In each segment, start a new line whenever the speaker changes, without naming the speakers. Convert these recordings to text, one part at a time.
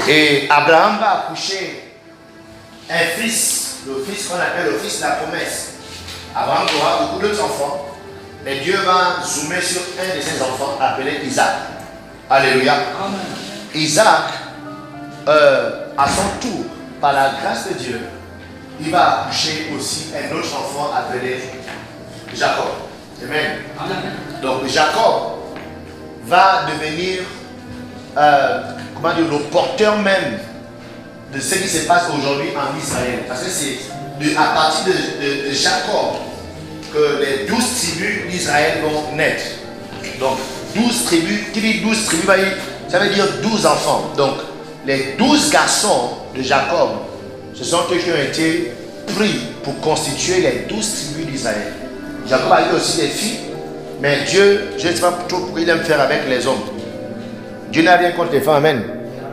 Et Abraham va accoucher un fils, le fils qu'on appelle le fils de la promesse. Abraham aura beaucoup d'autres enfants, mais Dieu va zoomer sur un de ses enfants appelé Isaac. Alléluia. Amen. Isaac, à son tour, par la grâce de Dieu, il va accoucher aussi un autre enfant appelé Jacob. Amen. Amen. Donc Jacob va devenir le porteur même de ce qui se passe aujourd'hui en Israël. Parce que c'est à partir de Jacob que les 12 tribus d'Israël vont naître. Donc 12 tribus, qui dit 12 tribus, ça veut dire 12 enfants. Donc les 12 garçons de Jacob, ce sont eux qui ont été pris pour constituer les 12 tribus d'Israël. Jacob a eu aussi des filles, mais Dieu, je ne sais pas trop pourquoi il aime faire avec les hommes. Dieu n'a rien contre les femmes, amen.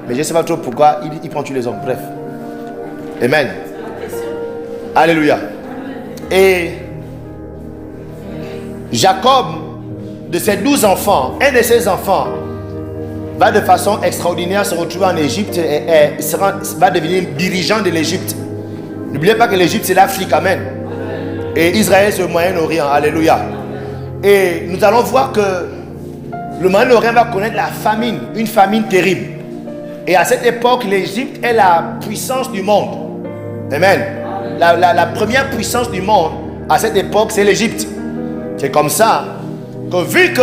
Mais je ne sais pas trop pourquoi il prend tous les hommes. Bref. Amen. Alléluia. Et Jacob, de ses 12 enfants, un de ses enfants va de façon extraordinaire se retrouver en Égypte et va devenir dirigeant de l'Égypte. N'oubliez pas que l'Égypte c'est l'Afrique, amen. Et Israël c'est le Moyen-Orient, alléluia. Et nous allons voir que le Moyen-Orient va connaître la famine, une famine terrible. Et à cette époque, l'Égypte est la puissance du monde. Amen. La première puissance du monde à cette époque, c'est l'Égypte. C'est comme ça que vu que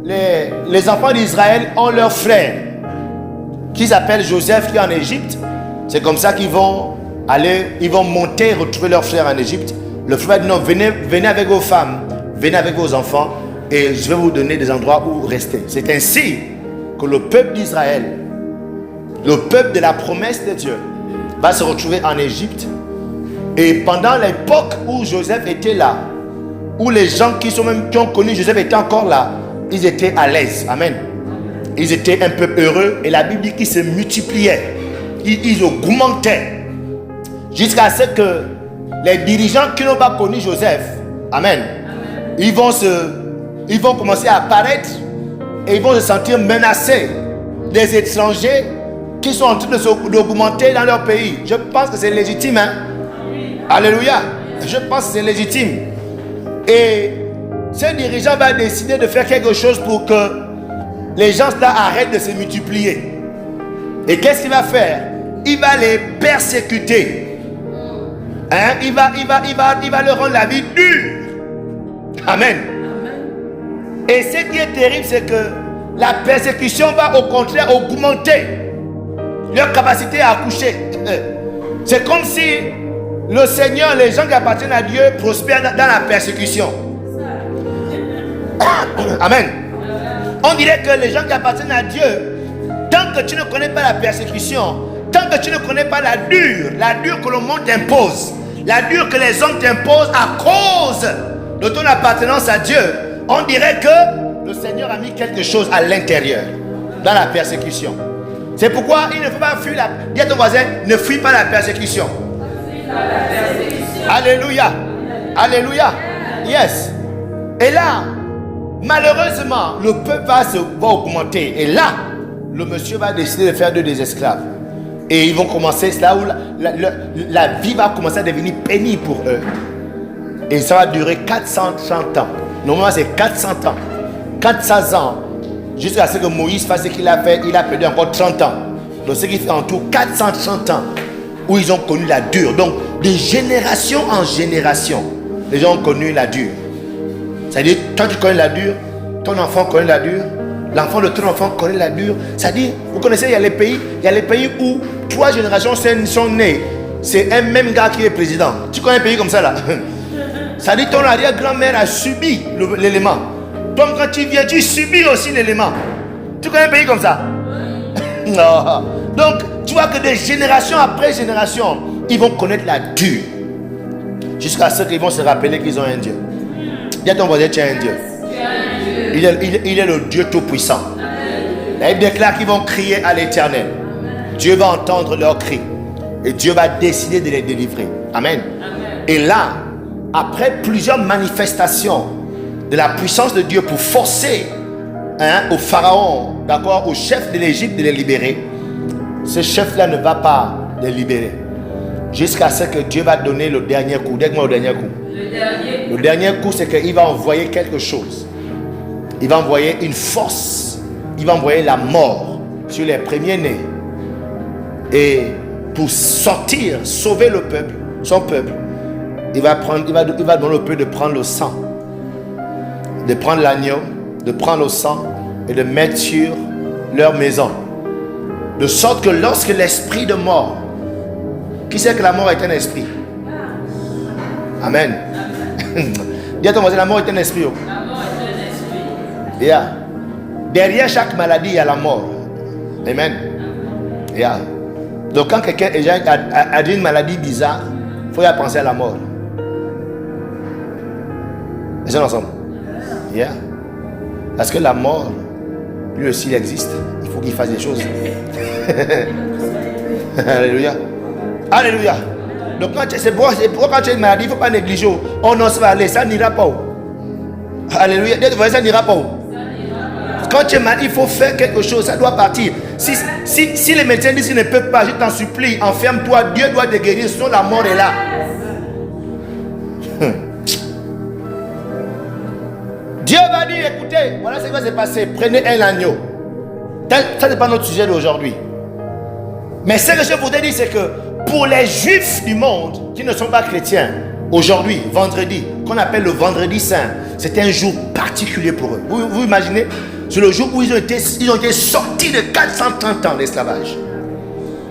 les enfants d'Israël ont leur frère, qu'ils appellent Joseph, qui est en Égypte, c'est comme ça qu'ils vont aller, ils vont monter et retrouver leur frère en Égypte. Le frère dit non, venez avec vos femmes, venez avec vos enfants, et je vais vous donner des endroits où rester. C'est ainsi que le peuple d'Israël, le peuple de la promesse de Dieu, va se retrouver en Égypte. Et pendant l'époque où Joseph était là, où les gens qui ont connu Joseph étaient encore là, ils étaient à l'aise. Amen. Ils étaient un peu heureux. Et la Bible dit qu'ils se multipliaient. Ils augmentaient. Jusqu'à ce que les dirigeants qui n'ont pas connu Joseph, amen, ils vont commencer à apparaître et ils vont se sentir menacés des étrangers qui sont en train d'augmenter dans leur pays. Je pense que c'est légitime, hein? Alléluia. Je pense que c'est légitime. Et ce dirigeant va décider de faire quelque chose pour que les gens là arrêtent de se multiplier. Et qu'est-ce qu'il va faire? Il va les persécuter. Hein? Il va leur rendre la vie dure. Amen. Et ce qui est terrible, c'est que la persécution va au contraire augmenter leur capacité à accoucher. C'est comme si le Seigneur, les gens qui appartiennent à Dieu prospèrent dans la persécution. Amen. On dirait que les gens qui appartiennent à Dieu, tant que tu ne connais pas la persécution, tant que tu ne connais pas la dure que le monde t'impose, la dure que les hommes t'imposent à cause de ton appartenance à Dieu, on dirait que le Seigneur a mis quelque chose à l'intérieur, dans la persécution. C'est pourquoi il ne faut pas fuir dis à ton voisin, ne fuis pas la persécution. Alléluia. Alléluia. Yes. Et là, malheureusement, le peuple va augmenter. Et là, le monsieur va décider de faire d'eux des esclaves. Et ils vont commencer, c'est là où la vie va commencer à devenir pénible pour eux. Et ça va durer 430 ans. Normalement, c'est 400 ans. 400 ans. Jusqu'à ce que Moïse fasse ce qu'il a fait, il a perdu encore 30 ans. Donc, ce qui fait en tout 430 ans où ils ont connu la dure. Donc, de génération en génération, les gens ont connu la dure. C'est-à-dire, toi tu connais la dure, ton enfant connaît la dure, l'enfant de ton enfant connaît la dure. C'est-à-dire, vous connaissez, il y a les pays où 3 générations sont nées. C'est un même gars qui est président. Tu connais un pays comme ça là? C'est-à-dire, ton arrière-grand-mère a subi l'élément. Donc, quand tu viens, tu subis aussi l'élément. Tu connais un pays comme ça? Non. Donc, tu vois que des générations après génération, ils vont connaître la dure. Jusqu'à ce qu'ils vont se rappeler qu'ils ont un Dieu. Dis à ton voisin, tu as un Dieu. Il est le Dieu Tout-Puissant. Il déclare qu'ils vont crier à l'Éternel. Dieu va entendre leurs cris. Et Dieu va décider de les délivrer. Amen. Et là, après plusieurs manifestations de la puissance de Dieu pour forcer au Pharaon d'accord, au chef de l'Égypte de les libérer, ce chef-là ne va pas les libérer. Jusqu'à ce que Dieu va donner le dernier coup. Dites-moi le dernier coup. Le dernier coup, c'est qu'il va envoyer quelque chose. Il va envoyer une force. Il va envoyer la mort sur les premiers-nés. Et pour sortir, sauver le peuple, son peuple, il va demander au peuple de prendre le sang, de prendre l'agneau, de prendre le sang et de mettre sur leur maison. De sorte que lorsque l'esprit de mort, qui sait que la mort est un esprit? Amen. Dis à ton voisin, la mort est un esprit. La mort est un esprit. Yeah. Derrière chaque maladie, il y a la mort. Amen. Yeah. Donc quand quelqu'un a dit une maladie bizarre, il faut y penser à la mort. Ils sont ensemble. Yeah. Parce que la mort, lui aussi, il existe. Il faut qu'il fasse des choses. Alléluia. Alléluia. Donc c'est pourquoi quand tu as une maladie, il ne faut pas négliger. Oh non, ça va aller, ça n'ira pas. Alléluia. Ça n'ira pas. Quand tu es malade, il faut faire quelque chose, ça doit partir. Si les médecins disent qu'ils ne peuvent pas, je t'en supplie, enferme-toi, Dieu doit te guérir, sinon la mort est là. Dieu va dire, écoutez, voilà ce qui va se passer, prenez un agneau. Ça n'est pas notre sujet d'aujourd'hui. Mais ce que je voudrais dire, c'est que pour les juifs du monde qui ne sont pas chrétiens, aujourd'hui, vendredi, qu'on appelle le vendredi saint, c'est un jour particulier pour eux. Vous imaginez? C'est le jour où ils ont été sortis de 430 ans d'esclavage.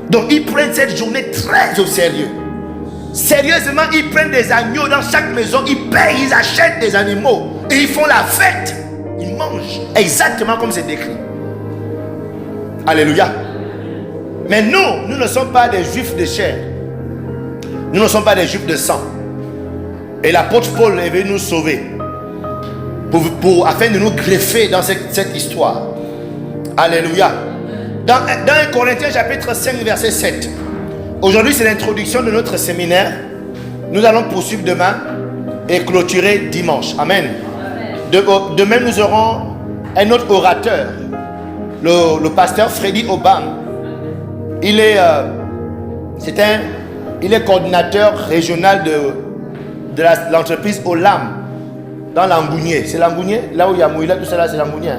Donc ils prennent cette journée très au sérieux. Sérieusement, ils prennent des agneaux dans chaque maison, ils payent, ils achètent des animaux et ils font la fête. Ils mangent exactement comme c'est décrit. Alléluia. Mais nous ne sommes pas des juifs de chair. Nous ne sommes pas des juifs de sang. Et l'apôtre Paul est venu nous sauver afin de nous greffer dans cette histoire. Alléluia. Dans 1 Corinthiens chapitre 5 verset 7. Aujourd'hui c'est l'introduction de notre séminaire. Nous allons poursuivre demain et clôturer dimanche. Amen. Demain nous aurons un autre orateur, le pasteur Freddy Obam. Il est coordinateur régional de l'entreprise Olam dans l'Angounier. C'est l'Angounier, là où il y a Mouila, tout ça là, c'est l'Angounier.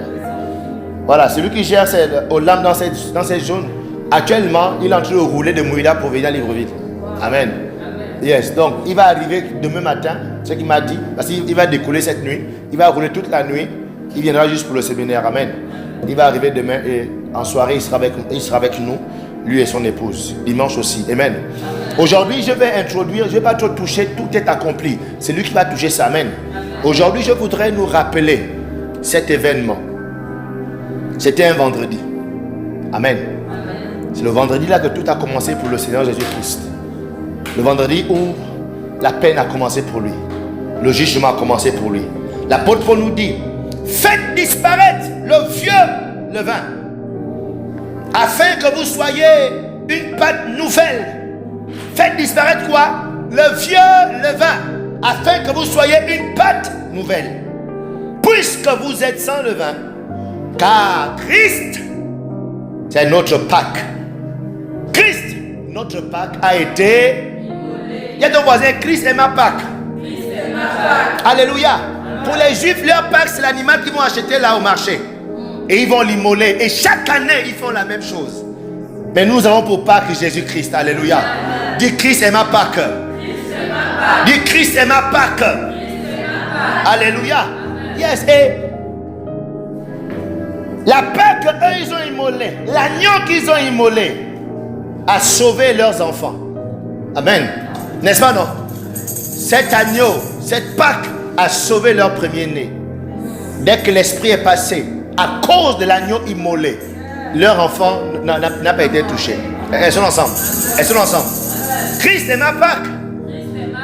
Voilà, c'est lui qui gère Olam dans cette zone. Actuellement, il est en train de rouler de Mouila pour venir à Libreville. Amen. Yes, donc il va arriver demain matin, ce qu'il m'a dit, parce qu'il va décoller cette nuit. Il va rouler toute la nuit. Il viendra juste pour le séminaire. Amen. Il va arriver demain et en soirée, il sera avec nous. Lui et son épouse, dimanche aussi, amen. Aujourd'hui, je vais introduire, je ne vais pas trop toucher, tout est accompli. C'est lui qui va toucher ça, amen. Aujourd'hui, je voudrais nous rappeler cet événement. C'était un vendredi, amen. C'est le vendredi là que tout a commencé pour le Seigneur Jésus-Christ. Le vendredi où la peine a commencé pour lui. Le jugement a commencé pour lui. L'apôtre Paul nous dit, faites disparaître le vieux levain, afin que vous soyez une pâte nouvelle. Faites disparaître quoi? Le vieux levain, afin que vous soyez une pâte nouvelle. Puisque vous êtes sans levain, car Christ, c'est notre Pâque. Christ, notre Pâque, a été... Il y a ton voisin, Christ est ma Pâque. Christ est ma Pâque. Alléluia. Pour les Juifs, leur Pâque, c'est l'animal qu'ils vont acheter là au marché. Et ils vont l'immoler. Et chaque année, ils font la même chose. Mais nous avons pour Pâques Jésus-Christ. Alléluia. Dis Christ est ma Pâque. Dis Christ est ma Pâque. Alléluia. Yes. Et la Pâque qu'eux, ils ont immolé, l'agneau qu'ils ont immolé, a sauvé leurs enfants. Amen. N'est-ce pas, non? Cet agneau, cette Pâque a sauvé leur premier-né. Dès que l'esprit est passé, à cause de l'agneau immolé, leur enfant n'a pas été touché. Elles sont ensemble. Elles sont ensemble. Christ est ma Pâque.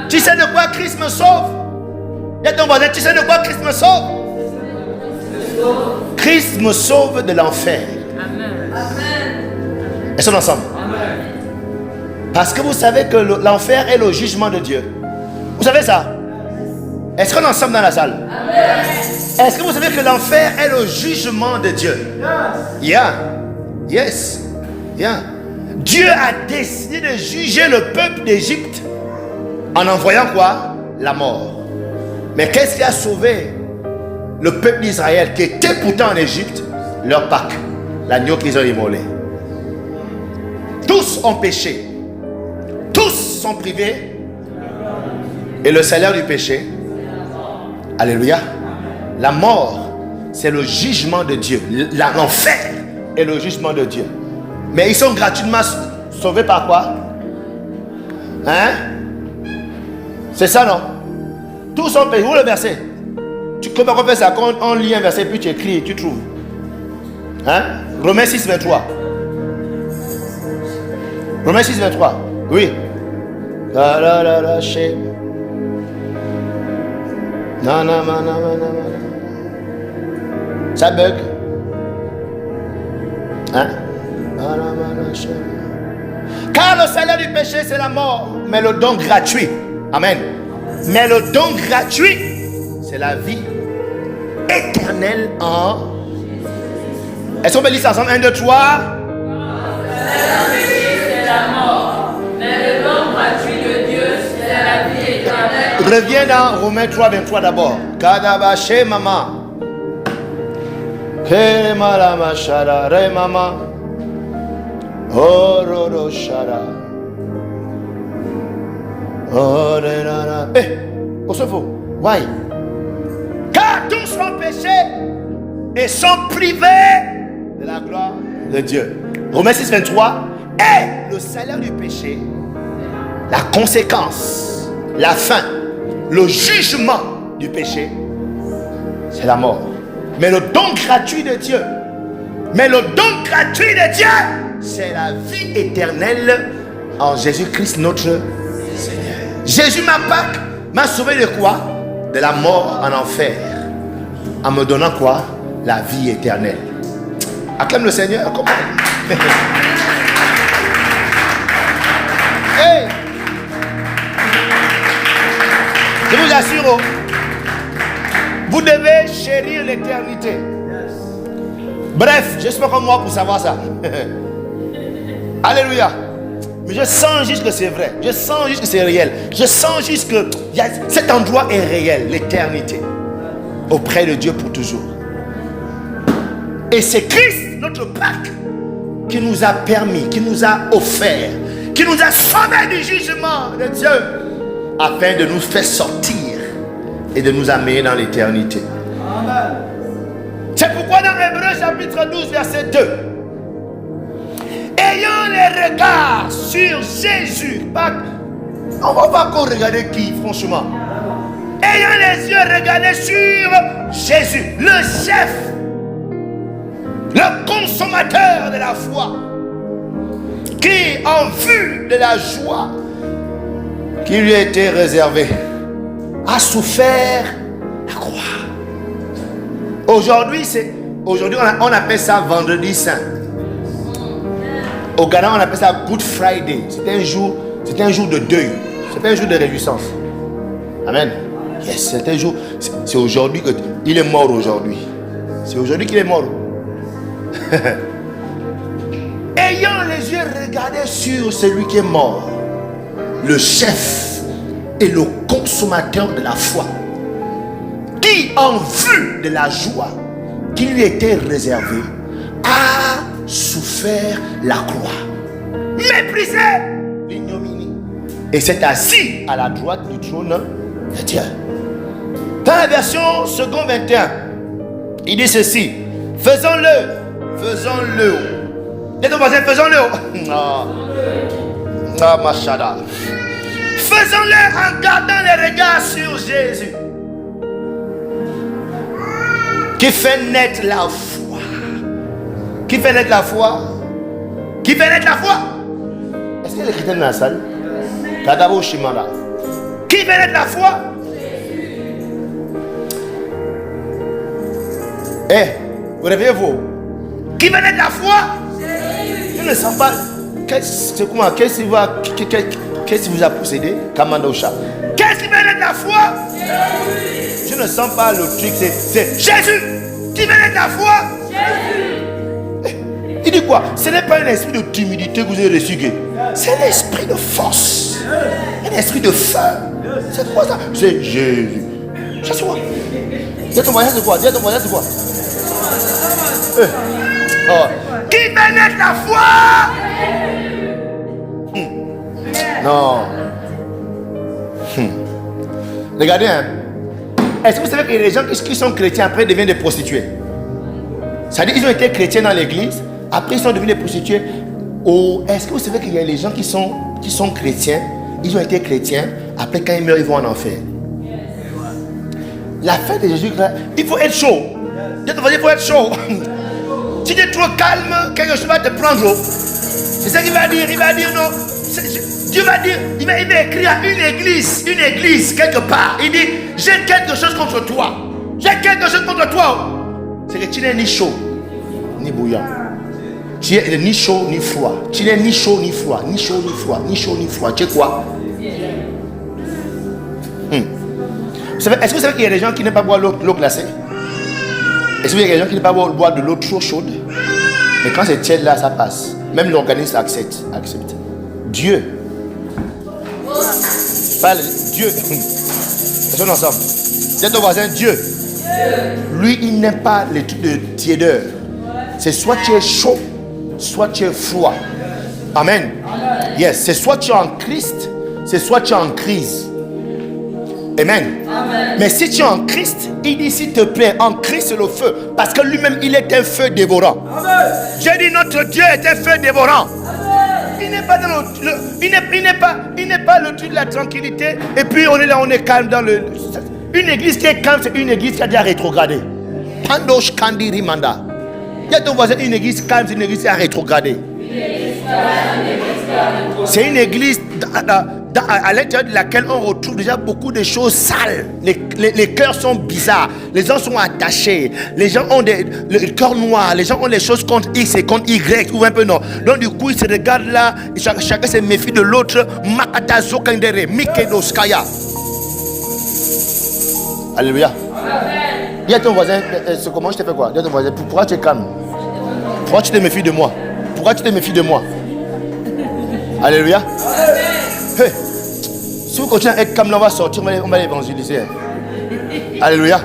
Tu sais de quoi Christ me sauve? Dis à ton voisin, tu sais de quoi Christ me sauve? Christ me sauve de l'enfer. Elles sont ensemble. Parce que vous savez que l'enfer est le jugement de Dieu. Vous savez ça? Est-ce qu'on est ensemble dans la salle? Amen. Est-ce que vous savez que l'enfer est le jugement de Dieu? Yeah. Yes. Yeah. Dieu a décidé de juger le peuple d'Égypte en envoyant quoi? La mort. Mais qu'est-ce qui a sauvé le peuple d'Israël qui était pourtant en Égypte? Leur Pâque, l'agneau qu'ils ont immolé. Tous ont péché. Tous sont privés. Et le salaire du péché, alléluia, la mort, c'est le jugement de Dieu. L'enfer est le jugement de Dieu. Mais ils sont gratuitement sauvés par quoi? Hein? C'est ça, non? Tous sont payés. Où le verset? Comment on fait ça? Quand on lit un verset, puis tu écris et tu trouves. Hein? Romains 6, 23. Romains 6, 23. Oui. Non. Ça bug. Hein? Car le salaire du péché, c'est la mort. Mais le don gratuit. Amen. Mais le don gratuit, c'est la vie éternelle en... Est-ce qu'on peut lire ça ensemble? 1, 2, 3.
C'est la mort. Mais le don gratuit de Dieu, c'est la vie éternelle.
Reviens dans Romains 3, 23 d'abord. Kadabaché mama. Kemalama shara re mama. Ororo shara. Orera. Eh, on se fout. Why? Car tous ont péché et sont privés de la gloire de Dieu. Romains 6, 23. Et le salaire du péché, la conséquence, la fin, le jugement du péché, c'est la mort. Mais le don gratuit de Dieu, c'est la vie éternelle en Jésus-Christ notre Seigneur. Jésus m'a sauvé de quoi? De la mort en enfer, en me donnant quoi? La vie éternelle. Acclame le Seigneur. Comment? Hey! Je vous assure, vous devez chérir l'éternité. Bref, je ne suis pas comme moi pour savoir ça. Alléluia. Mais je sens juste que c'est vrai. Je sens juste que c'est réel. Je sens juste que cet endroit est réel, l'éternité. Auprès de Dieu pour toujours. Et c'est Christ, notre Pâque, qui nous a permis, qui nous a offert, qui nous a sauvés du jugement de Dieu, afin de nous faire sortir et de nous amener dans l'éternité. Amen. C'est pourquoi dans Hébreux chapitre 12, verset 2, ayant les regards sur Jésus, on va pas encore regarder qui, franchement. Ayant les yeux regardés sur Jésus, le chef, le consommateur de la foi, qui, en vue de la joie qui lui a été réservée, a souffert la croix. Aujourd'hui, on appelle ça Vendredi Saint. Au Ghana, on appelle ça Good Friday. C'est un jour de deuil. C'est un jour de réjouissance. Amen. Yes, c'est un jour. C'est aujourd'hui qu'il est mort aujourd'hui. C'est aujourd'hui qu'il est mort. Ayant les yeux regardés sur celui qui est mort, le chef et le consommateur de la foi, qui en vue de la joie qui lui était réservée, a souffert la croix, méprisé l'ignominie, et s'est assis à la droite du trône de Dieu. Dans la version second 21, il dit ceci: faisons-le. Et ton voisin, faisons-le. Machada. Faisons-le en gardant les regards sur Jésus, qui fait naître la foi. Qui fait naître la foi? Qui fait naître la foi? Est-ce qu'il y a les chrétiens dans la salle? Kadabo Shimala. Qui fait naître la foi? Eh, vous réveillez-vous? Qui fait naître la foi? Je ne sens pas. Qu'est-ce qui vous a possédé? Kamandosha. Qu'est-ce Qu'est-ce qui mène de la foi? Je ne sens pas le truc, c'est Jésus qui mène de la foi. Il dit quoi? Ce n'est pas un esprit de timidité que vous avez reçu. C'est un esprit de force. Un esprit de feu. C'est quoi ça? C'est Jésus. C'est quoi? Dis à ton voisin c'est quoi? Dis à ton voisin c'est quoi? Qui mène de la foi? Non. Regardez, hein. Est-ce que vous savez que les gens qui sont chrétiens après deviennent des prostituées? C'est-à-dire qu'ils ont été chrétiens dans l'église, après ils sont devenus des prostituées. Oh, est-ce que vous savez qu'il y a des gens qui sont chrétiens, ils ont été chrétiens, après quand ils meurent, ils vont en enfer? La fin de Jésus, il faut être chaud. Il faut être chaud. Si tu es trop calme, quelque chose va te prendre. C'est ça qu'il va dire. Il va dire non. Dieu va dire, il va écrire à une église quelque part. Il dit, j'ai quelque chose contre toi. J'ai quelque chose contre toi. C'est que tu n'es ni chaud, ni bouillant. Tu es ni chaud, ni froid. Tu n'es ni chaud, ni froid. Ni chaud, ni froid. Ni chaud, ni froid. Tu es quoi? Est-ce que vous savez qu'il y a des gens qui n'aiment pas boire l'eau glacée? Est-ce qu'il y a des gens qui n'aiment pas boire de l'eau trop chaude? Mais quand c'est tiède là, ça passe. Même l'organisme accepte. Dieu. Parle, Dieu. Faisons ensemble. Dis à ton voisin, Dieu. Lui, il n'aime pas les trucs de tiédeur. C'est soit tu es chaud, soit tu es froid. Amen. Yes, c'est soit tu es en Christ, c'est soit tu es en crise. Amen. Mais si tu es en Christ, il dit s'il te plaît, en Christ c'est le feu. Parce que lui-même, il est un feu dévorant. J'ai dit notre Dieu est un feu dévorant. Il n'est pas dans il n'est pas le truc de la tranquillité. Et puis on est là, on est calme dans le. Une église qui est calme, c'est une église qui a déjà rétrogradé. Pandosh Kandi Rimanda. Il y a ton voisin, une église calme, c'est une église qui a rétrogradé. C'est une église à l'intérieur de laquelle on retrouve déjà beaucoup de choses sales. Les cœurs sont bizarres. Les gens sont attachés. Les gens ont le cœur noir. Les gens ont les choses contre X et contre Y. Ou un peu non. Donc du coup, ils se regardent là. Chacun se méfie de l'autre. Makatazo Kandere. Mikedoskaya. Alléluia. Dis à ton voisin, c'est comment je te fais quoi? Dis à ton voisin, pourquoi tu es calme? Pourquoi tu te méfies de moi? Pourquoi tu te méfies de moi? Alléluia. Hey. Si vous continuez à être calme, on va sortir, on va l'évangéliser. Alléluia.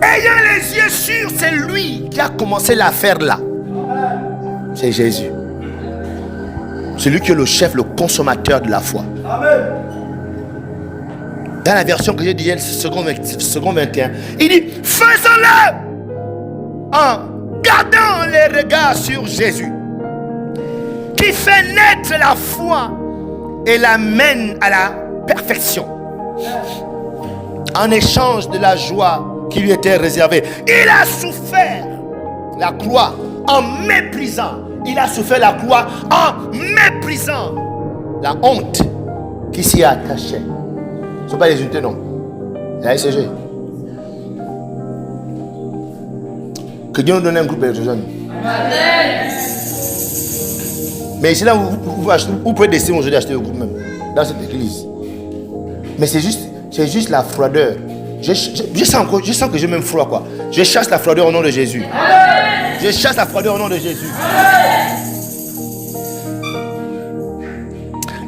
Ayant les yeux sûrs, c'est lui qui a commencé l'affaire là. C'est Jésus. C'est lui qui est le chef, le consommateur de la foi. Amen. Dans la version que j'ai dit, second 21, il dit, faisons-le en gardant les regards sur Jésus, qui fait naître la foi et l'amène à la perfection, en échange de la joie qui lui était réservée. Il a souffert la croix en méprisant. Il a souffert la croix en méprisant la honte qui s'y attachait. Ce ne sont pas les unités, non. La SCG. Que Dieu nous donne un groupe de jeunes. Mais ici, là, vous pouvez décider aujourd'hui d'acheter le groupe même. Dans cette église. Mais c'est juste la froideur. Je sens que j'ai même froid, quoi. Je chasse la froideur au nom de Jésus. Je chasse la froideur au nom de Jésus.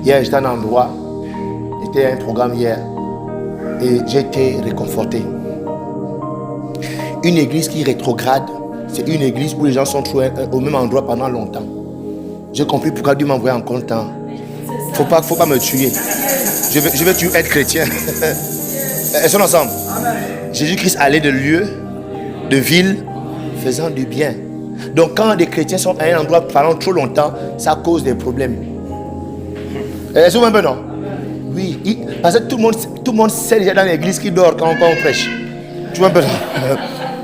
Hier, j'étais à un endroit. C'était un programme hier. Et j'ai été réconforté. Une église qui rétrograde, c'est une église où les gens sont trop au même endroit pendant longtemps. J'ai compris pourquoi Dieu m'a envoyé en temps. Faut pas me tuer. Je vais toujours être chrétien. Elles sont ensemble. Jésus-Christ allait de lieu, de ville, faisant du bien. Donc quand des chrétiens sont à un endroit pendant trop longtemps, ça cause des problèmes. Elles sont un peu non? Oui, parce que tout le monde sait déjà dans l'église qui dort quand on prêche. Tu vois un peu ça?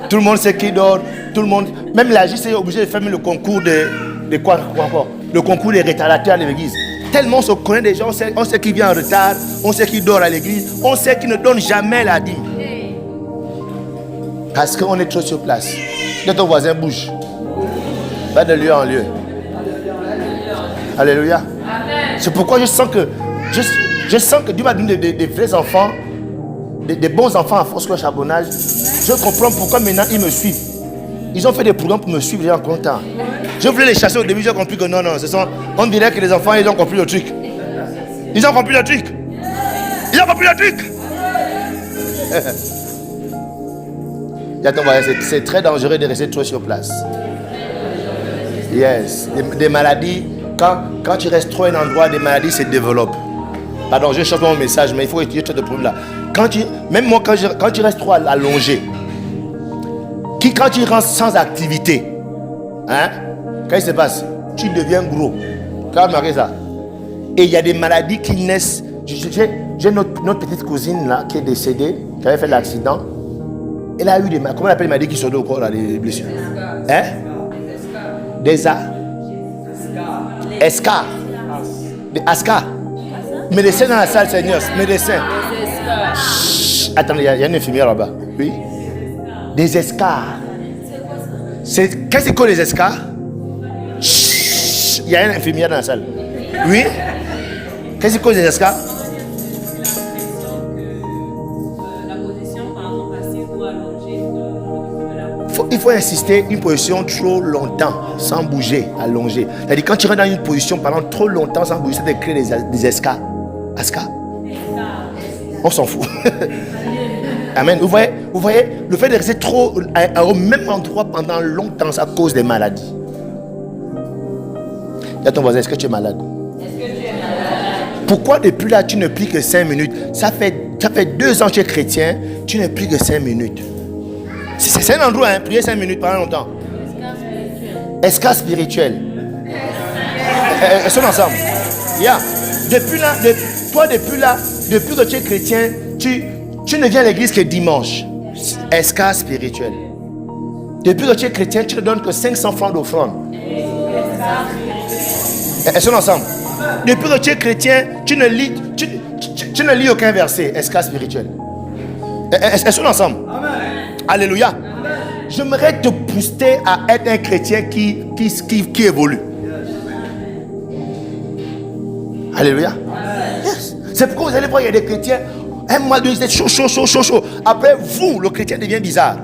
Tout le monde sait qui dort. Tout le monde, même la justice est obligée de fermer le concours de quoi encore? Le concours des retardateurs à l'église. Tellement on se connaît déjà, on sait qui vient en retard, on sait qui dort à l'église, on sait qui ne donne jamais la dîme. Parce qu'on est trop sur place. De ton voisin bouge. Va de lieu en lieu. Alléluia. Amen. C'est pourquoi je sens que Dieu m'a donné des vrais enfants, des bons enfants à Foursquare Charbonnage. Je comprends pourquoi maintenant ils me suivent. Ils ont fait des programmes pour me suivre déjà en longtemps. Je voulais les chasser au début, j'ai compris que non, on dirait que les enfants, ils ont compris le truc. Ils ont compris le truc. Ils ont compris le truc. C'est très dangereux de rester trop sur place. Yes. Des maladies, quand tu restes trop à un endroit, des maladies se développent. Pardon, je change mon message, mais il faut étudier ce problème là. Même moi, quand tu restes trop allongé, quand tu rentres sans activité, hein, qu'est-ce qui se passe? Tu deviens gros. Tu as remarqué ça? Et il y a des maladies qui naissent. J'ai notre petite cousine là qui est décédée, qui avait fait l'accident. Elle a eu des maladies. Comment on appelle les maladies qui sont au corps là, les blessures? Hein? Des escars. Des ascars. Médecin dans la salle, Seigneur. Médecin. Attendez, il y a une infirmière là-bas. Oui. Des escars. Qu'est-ce que les escars? Il y a une infirmière dans la salle. Oui. Qu'est-ce que cause les escars? Il faut insister une position trop longtemps sans bouger, allongée. C'est-à-dire quand tu restes dans une position pendant trop longtemps sans bouger, ça te crée des escars. Ascars? On s'en fout. Amen. Vous voyez, le fait de rester trop au même endroit pendant longtemps, ça cause des maladies. Dis à ton voisin, est-ce que tu es malade? Pourquoi depuis là tu ne pries que 5 minutes? Ça fait 2 ans que tu es chrétien, tu ne pries que 5 minutes. C'est un endroit, hein, prier 5 minutes pendant longtemps. Escars spirituel. Ils sont ensemble. Yeah. Depuis que tu es chrétien, tu ne viens à l'église que dimanche. Escars spirituel. Depuis que tu es chrétien, tu ne donnes que 500 francs d'offrande. Elles sont ensemble. Depuis que tu es chrétien, tu ne lis aucun verset. Escars spirituel. Elles sont ensemble. Amen. Alléluia. J'aimerais te booster à être un chrétien qui évolue. Alléluia. Yes. C'est pourquoi vous allez voir, il y a des chrétiens. Un mois de c'est chaud. Après, le chrétien devient bizarre.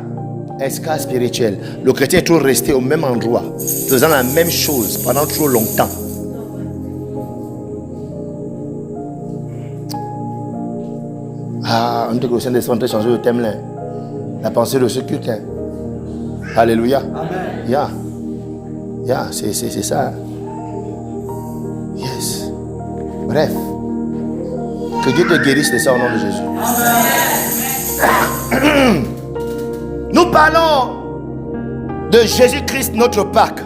Escars spirituel. Le chrétien est toujours resté au même endroit, faisant la même chose pendant trop longtemps. Ah, un de Colossiens descend de changer le thème là. La pensée de ce culte. Alléluia. Amen. Yeah, c'est ça. Yes. Bref. Que Dieu te guérisse de ça au nom de Jésus. Amen. Nous parlons de Jésus-Christ, notre Pâques.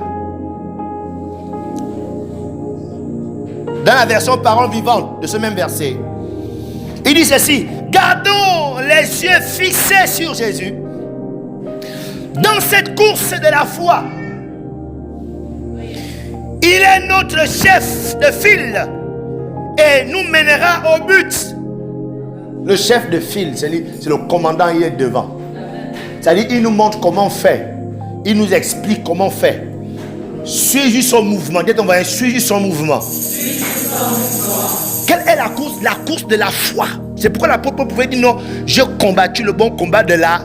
Dans la version parole vivante de ce même verset, il dit ceci: gardons les yeux fixés sur Jésus dans cette course de la foi. Il est notre chef de file et nous mènera au but. Le chef de file, c'est le commandant, il est devant. C'est-à-dire, il nous montre comment on fait. Il nous explique comment on fait. Suis son mouvement. Dites, on va suivre son mouvement. Quelle est la course? La course de la foi. C'est pourquoi l'apôtre pouvait dire non, j'ai combattu le bon combat de la.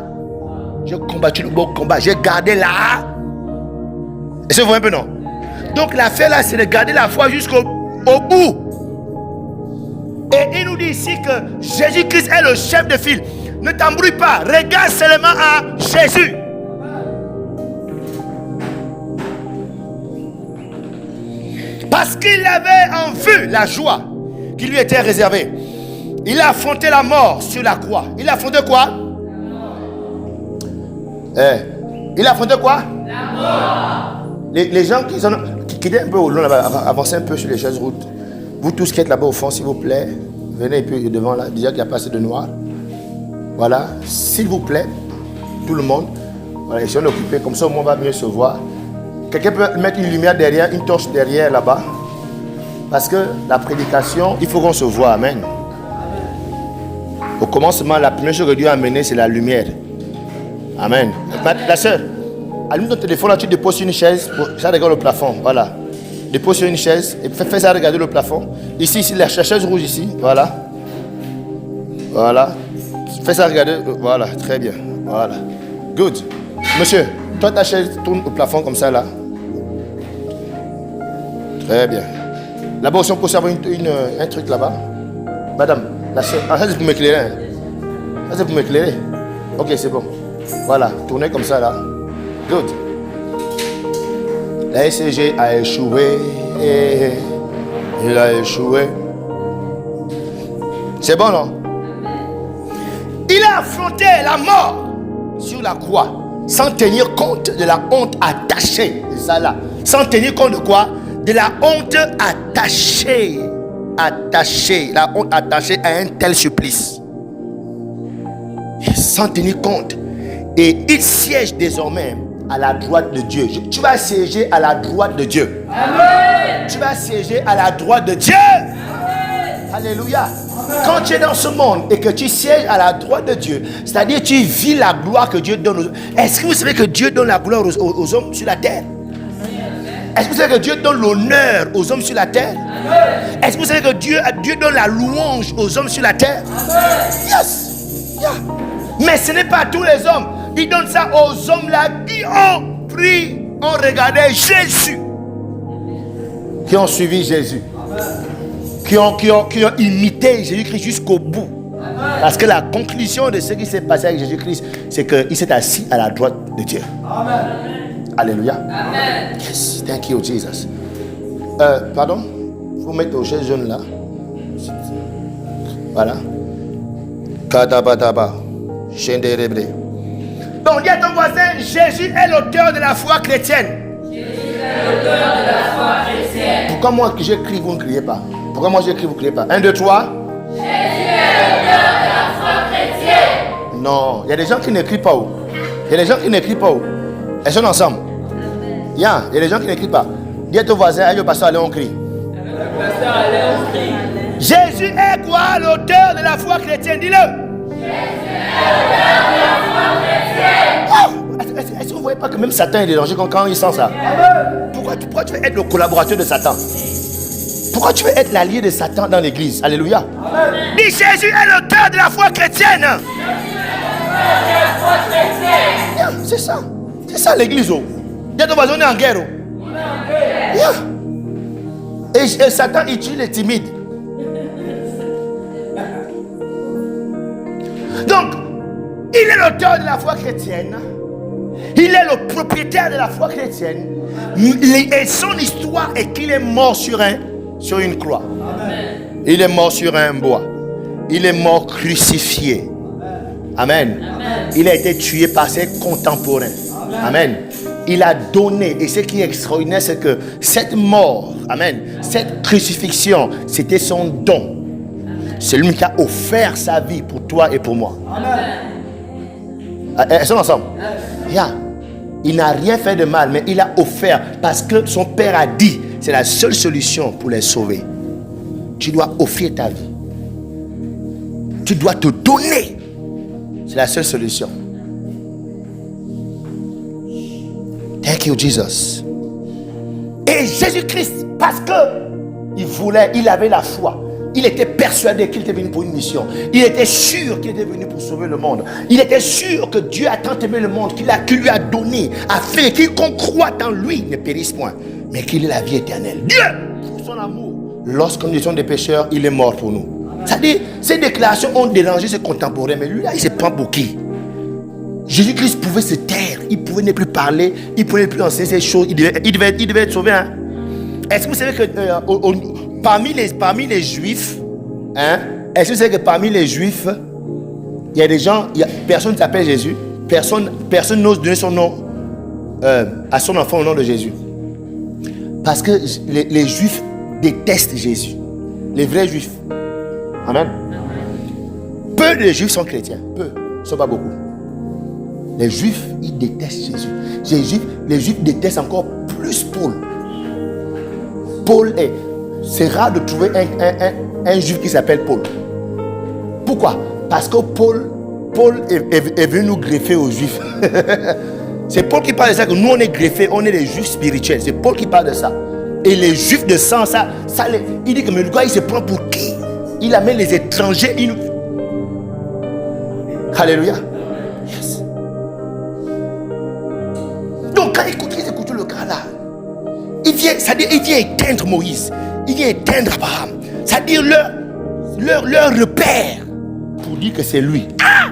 J'ai combattu le bon combat. J'ai gardé la. Est-ce que vous voyez un peu, non? Donc l'affaire là, c'est de garder la foi jusqu'au bout. Et il nous dit ici que Jésus-Christ est le chef de file. Ne t'embrouille pas. Regarde seulement à Jésus. Parce qu'il avait en vue la joie qui lui était réservée. Il a affronté la mort sur la croix. Il a affronté quoi? Il a affronté quoi? La mort. Les gens qui étaient un peu au long là-bas, avancez un peu sur les chaises routes. Vous tous qui êtes là-bas au fond, s'il vous plaît, venez un peu devant là, déjà qu'il y a pas assez de noir. Voilà, s'il vous plaît, tout le monde. Voilà, essayons d'occuper, comme ça au moins on va mieux se voir. Quelqu'un peut mettre une lumière derrière, une torche derrière là-bas. Parce que la prédication, il faut qu'on se voit. Amen. Au commencement, la première chose que Dieu a amenée, c'est la lumière. Amen. La soeur, allume ton téléphone là, tu déposes une chaise, ça regarde le plafond. Voilà. Dépose sur une chaise et fais ça regarder le plafond. Ici, la chaise rouge ici. Voilà. Voilà. Fais ça regarder. Voilà, très bien. Voilà. Good. Monsieur, toi ta chaise tourne au plafond comme ça là. Très bien. Là-bas aussi on peut savoir un truc là-bas. Madame, la chaise. Ah, ça c'est pour m'éclairer. Hein. Ça c'est pour m'éclairer. Ok, c'est bon. Voilà, tournez comme ça là. Good. La SCG a échoué. Il a échoué. C'est bon, non? Il a affronté la mort sur la croix sans tenir compte de la honte attachée. C'est ça là. Sans tenir compte de quoi? De la honte attachée. Attachée. La honte attachée à un tel supplice. Sans tenir compte. Et il siège désormais à la droite de Dieu. Tu vas siéger à la droite de Dieu. Amen. Tu vas siéger à la droite de Dieu. Amen. Alléluia. Amen. Quand tu es dans ce monde et que tu sièges à la droite de Dieu, c'est-à-dire que tu vis la gloire que Dieu donne aux hommes. Est-ce que vous savez que Dieu donne la gloire aux hommes sur la terre? Est-ce que vous savez que Dieu donne l'honneur aux hommes sur la terre? Amen. Est-ce que vous savez que Dieu donne la louange aux hommes sur la terre? Amen. Yes. Yeah. Mais ce n'est pas tous les hommes. Il donne ça aux hommes là qui ont pris, ont regardé Jésus, qui ont suivi Jésus, qui ont imité Jésus-Christ jusqu'au bout. Parce que la conclusion de ce qui s'est passé avec Jésus-Christ, c'est qu'il s'est assis à la droite de Dieu. Amen. Alléluia. Amen. Yes, thank you Jesus. Pardon, vous mettez aux chaises jaunes là. Voilà. Kadabadaba. Shenderebre. Donc, dis à ton voisin, Jésus est l'auteur de la foi chrétienne. Jésus est l'auteur de la foi chrétienne. Pourquoi moi que j'écris, vous ne criez pas? Pourquoi moi j'écris, vous ne criez pas? 1, 2, 3. Jésus est l'auteur de la foi chrétienne. Non, il y a des gens qui n'écrivent pas. Il y a des gens qui n'écrivent pas. Elles sont ensemble. Il y a des gens qui n'écrivent pas. Dis à ton voisin, allez au pasteur, allez on crie. Jésus est quoi? L'auteur de la foi chrétienne. Dis-le. Est-ce que vous ne voyez pas que même Satan est dérangé quand il sent ça? Pourquoi tu veux être le collaborateur de Satan? Pourquoi tu veux être l'allié de Satan dans l'église? Alléluia. Dis Jésus est l'auteur de la foi chrétienne. C'est ça. C'est ça l'église. Dis à ton voisin, on est en guerre. Et Satan il tue les timides. Donc, il est l'auteur de la foi chrétienne. Il est le propriétaire de la foi chrétienne. Et son histoire est qu'il est mort sur une croix. Amen. Il est mort sur un bois. Il est mort crucifié. Amen. Amen. Il a été tué par ses contemporains. Amen. Amen. Il a donné. Et ce qui est extraordinaire, c'est que cette mort, amen, cette crucifixion, c'était son don. C'est lui qui a offert sa vie pour toi et pour moi. Amen. Elles sont ensemble. Yeah. Il n'a rien fait de mal, mais il a offert parce que son père a dit c'est la seule solution pour les sauver. Tu dois offrir ta vie. Tu dois te donner. C'est la seule solution. Thank you, Jesus. Et Jésus-Christ, parce que il avait la foi. Il était persuadé qu'il était venu pour une mission. Il était sûr qu'il était venu pour sauver le monde. Il était sûr que Dieu a tant aimé le monde qu'il lui a donné afin qu'il qu'on croit en lui ne périsse point, mais qu'il ait la vie éternelle. Dieu, pour son amour, lorsque nous étions des pécheurs, il est mort pour nous. C'est-à-dire, ces déclarations ont dérangé ses contemporains, mais lui là, il se prend pour qui? Jésus-Christ pouvait se taire, il pouvait ne plus parler, il pouvait ne plus enseigner ces choses, il devait être sauvé. Hein? Est-ce que vous savez que parmi les juifs, hein, est-ce que vous savez que parmi les juifs, il y a des gens, personne ne s'appelle Jésus, personne n'ose donner son nom à son enfant au nom de Jésus. Parce que les juifs détestent Jésus. Les vrais juifs. Amen. Peu de juifs sont chrétiens. Peu. Ce ne sont pas beaucoup. Les juifs, ils détestent Jésus. Les juifs détestent encore plus Paul. C'est rare de trouver un juif qui s'appelle Paul. Pourquoi? Parce que Paul est venu nous greffer aux juifs. C'est Paul qui parle de ça, que nous on est greffés, on est des juifs spirituels. C'est Paul qui parle de ça. Et les juifs de sang, il dit que mais le gars, il se prend pour qui? Il amène les étrangers. Alléluia. Yes. Donc quand ils écoutent le gars là, il vient éteindre Moïse. Il vient éteindre Abraham. C'est-à-dire leur repère pour dire que c'est lui. Ah!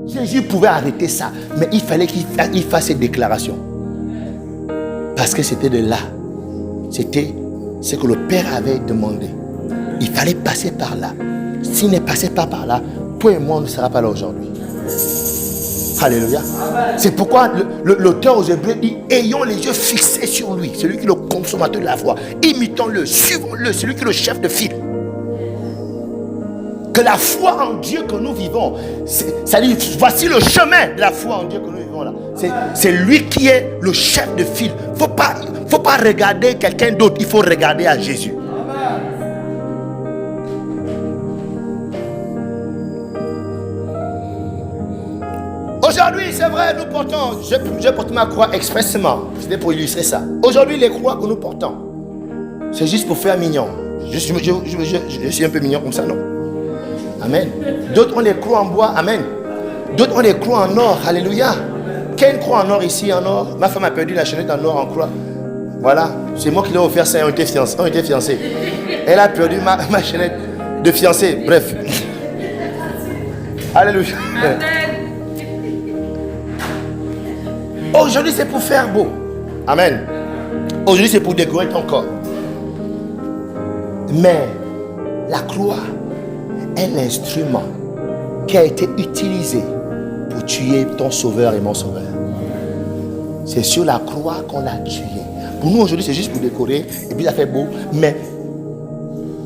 Jésus pouvait arrêter ça, mais il fallait qu'il fasse cette déclaration. Parce que c'était de là. C'était ce que le Père avait demandé. Il fallait passer par là. S'il n'est passé pas par là, toi et moi, on ne sera pas là aujourd'hui. Alléluia. C'est pourquoi l'auteur aux Hébreux dit, ayons les yeux fixés sur lui, celui qui est le consommateur de la foi. Imitons-le, suivons-le, celui qui est le chef de file. Que la foi en Dieu que nous vivons, ça dit, voici le chemin de la foi en Dieu que nous vivons là. C'est lui qui est le chef de file. Faut pas regarder quelqu'un d'autre, il faut regarder à Jésus. Aujourd'hui, c'est vrai, nous portons, je porte ma croix expressément. C'était pour illustrer ça. Aujourd'hui, les croix que nous portons, c'est juste pour faire mignon. Je suis un peu mignon comme ça, non? Amen. D'autres ont des croix en bois, amen. D'autres ont des croix en or, alléluia. Quelle croix en or ici, en or? Ma femme a perdu la chaînette en or en croix. Voilà, c'est moi qui l'ai offert ça, on était fiancés. Elle a perdu ma chaînette de fiancée, bref. Alléluia. Amen. Aujourd'hui, c'est pour faire beau. Amen. Aujourd'hui, c'est pour décorer ton corps. Mais la croix est l'instrument qui a été utilisé pour tuer ton sauveur et mon sauveur. C'est sur la croix qu'on l'a tué. Pour nous, aujourd'hui, c'est juste pour décorer et puis ça fait beau. Mais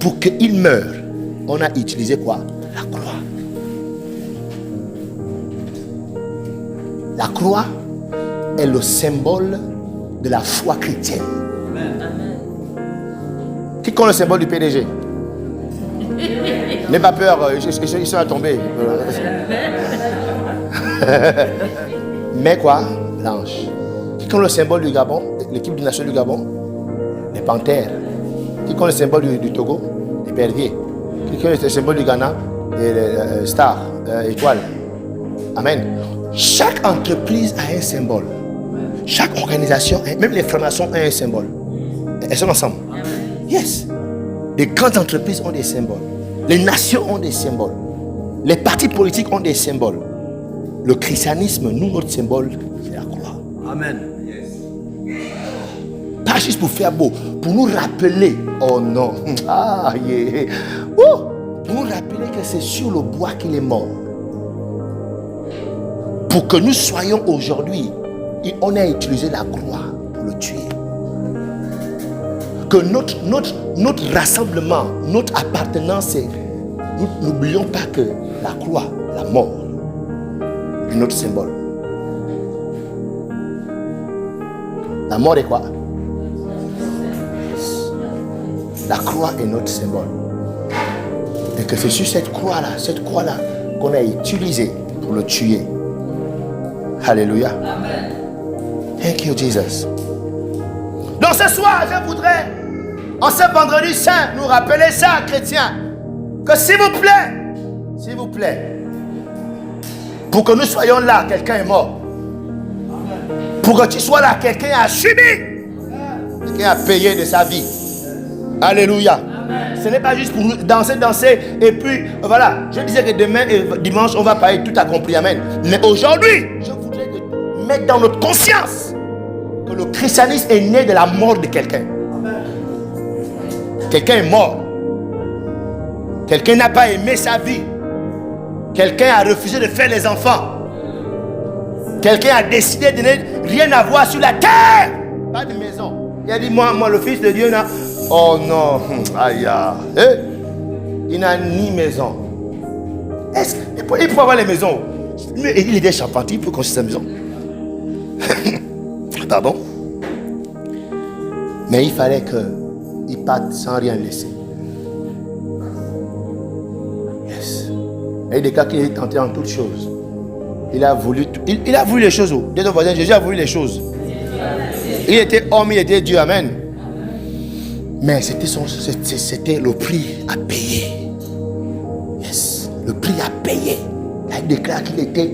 pour qu'il meure, on a utilisé quoi? La croix. La croix est le symbole de la foi chrétienne. Amen. Qui connaît le symbole du PDG? N'aie pas peur, ils sont à tomber. Mais quoi? Blanche. Qui connaît le symbole du Gabon? L'équipe du nation du Gabon? Les panthères. Qui connaît le symbole du Togo? Les perviers. Qui connaît le symbole du Ghana? Les stars, étoiles. Amen. Chaque entreprise a un symbole. Chaque organisation, même les formations ont un symbole. Elles sont ensemble. Yes. Les grandes entreprises ont des symboles. Les nations ont des symboles. Les partis politiques ont des symboles. Le christianisme, nous, notre symbole, c'est la croix. Amen. Pas juste pour faire beau, pour nous rappeler. Oh non. Ah, yeah. Pour nous rappeler que c'est sur le bois qu'il est mort. Pour que nous soyons aujourd'hui, on a utilisé la croix pour le tuer. Que notre rassemblement, notre appartenance, nous n'oublions pas que la croix, la mort, est notre symbole. La mort est quoi? La croix est notre symbole. Et que c'est sur cette croix-là qu'on a utilisé pour le tuer. Alléluia. Amen. Thank you, Jesus. Donc ce soir, je voudrais, en ce vendredi saint, nous rappeler ça, chrétiens, que s'il vous plaît, pour que nous soyons là, quelqu'un est mort. Pour que tu sois là, quelqu'un a subi. Quelqu'un a payé de sa vie. Alléluia. Amen. Ce n'est pas juste pour danser, et puis voilà. Je disais que demain et dimanche, on va parler tout accompli. Amen. Mais aujourd'hui, je voudrais mettre dans notre conscience que le christianisme est né de la mort de quelqu'un. Quelqu'un est mort. Quelqu'un n'a pas aimé sa vie. Quelqu'un a refusé de faire les enfants. Quelqu'un a décidé de ne rien avoir sur la terre. Pas de maison. Il a dit, moi le fils de Dieu n'a... Oh non. Aïe. Il n'a ni maison. Il peut avoir les maisons. Il est des charpentiers, il peut construire sa maison. Pardon. Mais il fallait qu'il parte sans rien laisser. Yes. Et il y a des cas qui est tenté en toutes choses. Il a voulu les choses. Dès ton voisin, Jésus a voulu les choses. Il était homme, il était Dieu. Amen. Mais c'était le prix à payer. Yes, le prix à payer. Il déclare qu'il était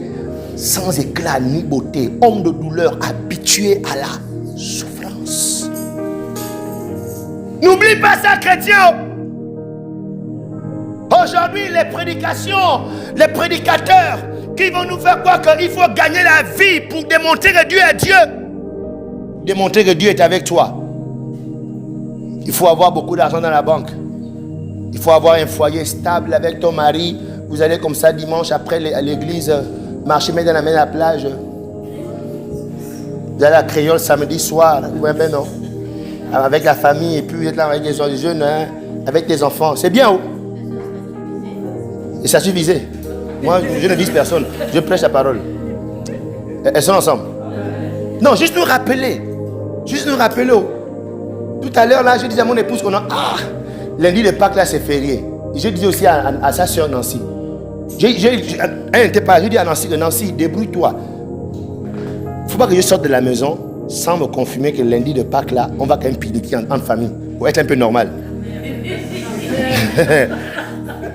sans éclat ni beauté, homme de douleur, habitué à la souffrance. N'oublie pas ça, chrétien. Aujourd'hui, les prédications, les prédicateurs qui vont nous faire croire qu'il faut gagner la vie pour démontrer que Dieu est Dieu. Démontrer que Dieu est avec toi. Il faut avoir beaucoup d'argent dans la banque. Il faut avoir un foyer stable avec ton mari. Vous allez comme ça dimanche après à l'église, marcher main dans la main à la plage. Vous allez à Créole samedi soir. Ouais, ben non. Avec la famille et puis vous êtes là avec les jeunes, hein, avec les enfants. C'est bien, oh. Et ça suffisait. Moi, je ne vise personne. Je prêche la parole. Elles sont ensemble. Non, juste nous rappeler. Juste nous rappeler. Oh. Tout à l'heure, là, je disais à mon épouse qu'on a... lundi de Pâques, là, c'est férié. Je disais aussi à sa soeur Nancy. Elle n'était pas... Je dis à Nancy, débrouille-toi. Il ne faut pas que je sorte de la maison sans me confirmer que lundi de Pâques, là, on va quand même pique-niquer en famille. Pour être un peu normal.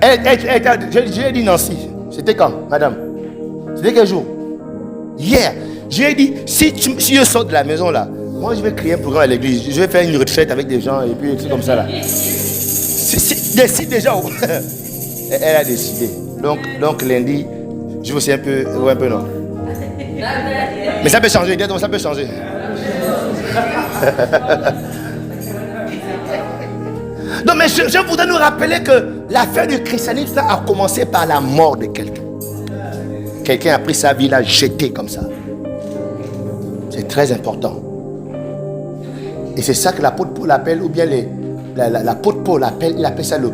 J'ai dit Nancy. C'était quand, madame? C'était quel jour? Hier. J'ai dit, si je sors de la maison, là, moi, je vais créer un programme à l'église. Je vais faire une retraite avec des gens et puis c'est comme ça, là. Décide déjà. Elle a décidé. Donc lundi, je vais aussi un peu non. Mais ça peut changer, ça peut changer. Non, mais je voudrais nous rappeler que l'affaire du christianisme a commencé par la mort de quelqu'un. Quelqu'un a pris sa vie, l'a jeté comme ça. C'est très important. Et c'est ça que l'apôtre Paul appelle, ou bien l'apôtre Paul appelle, il appelle ça le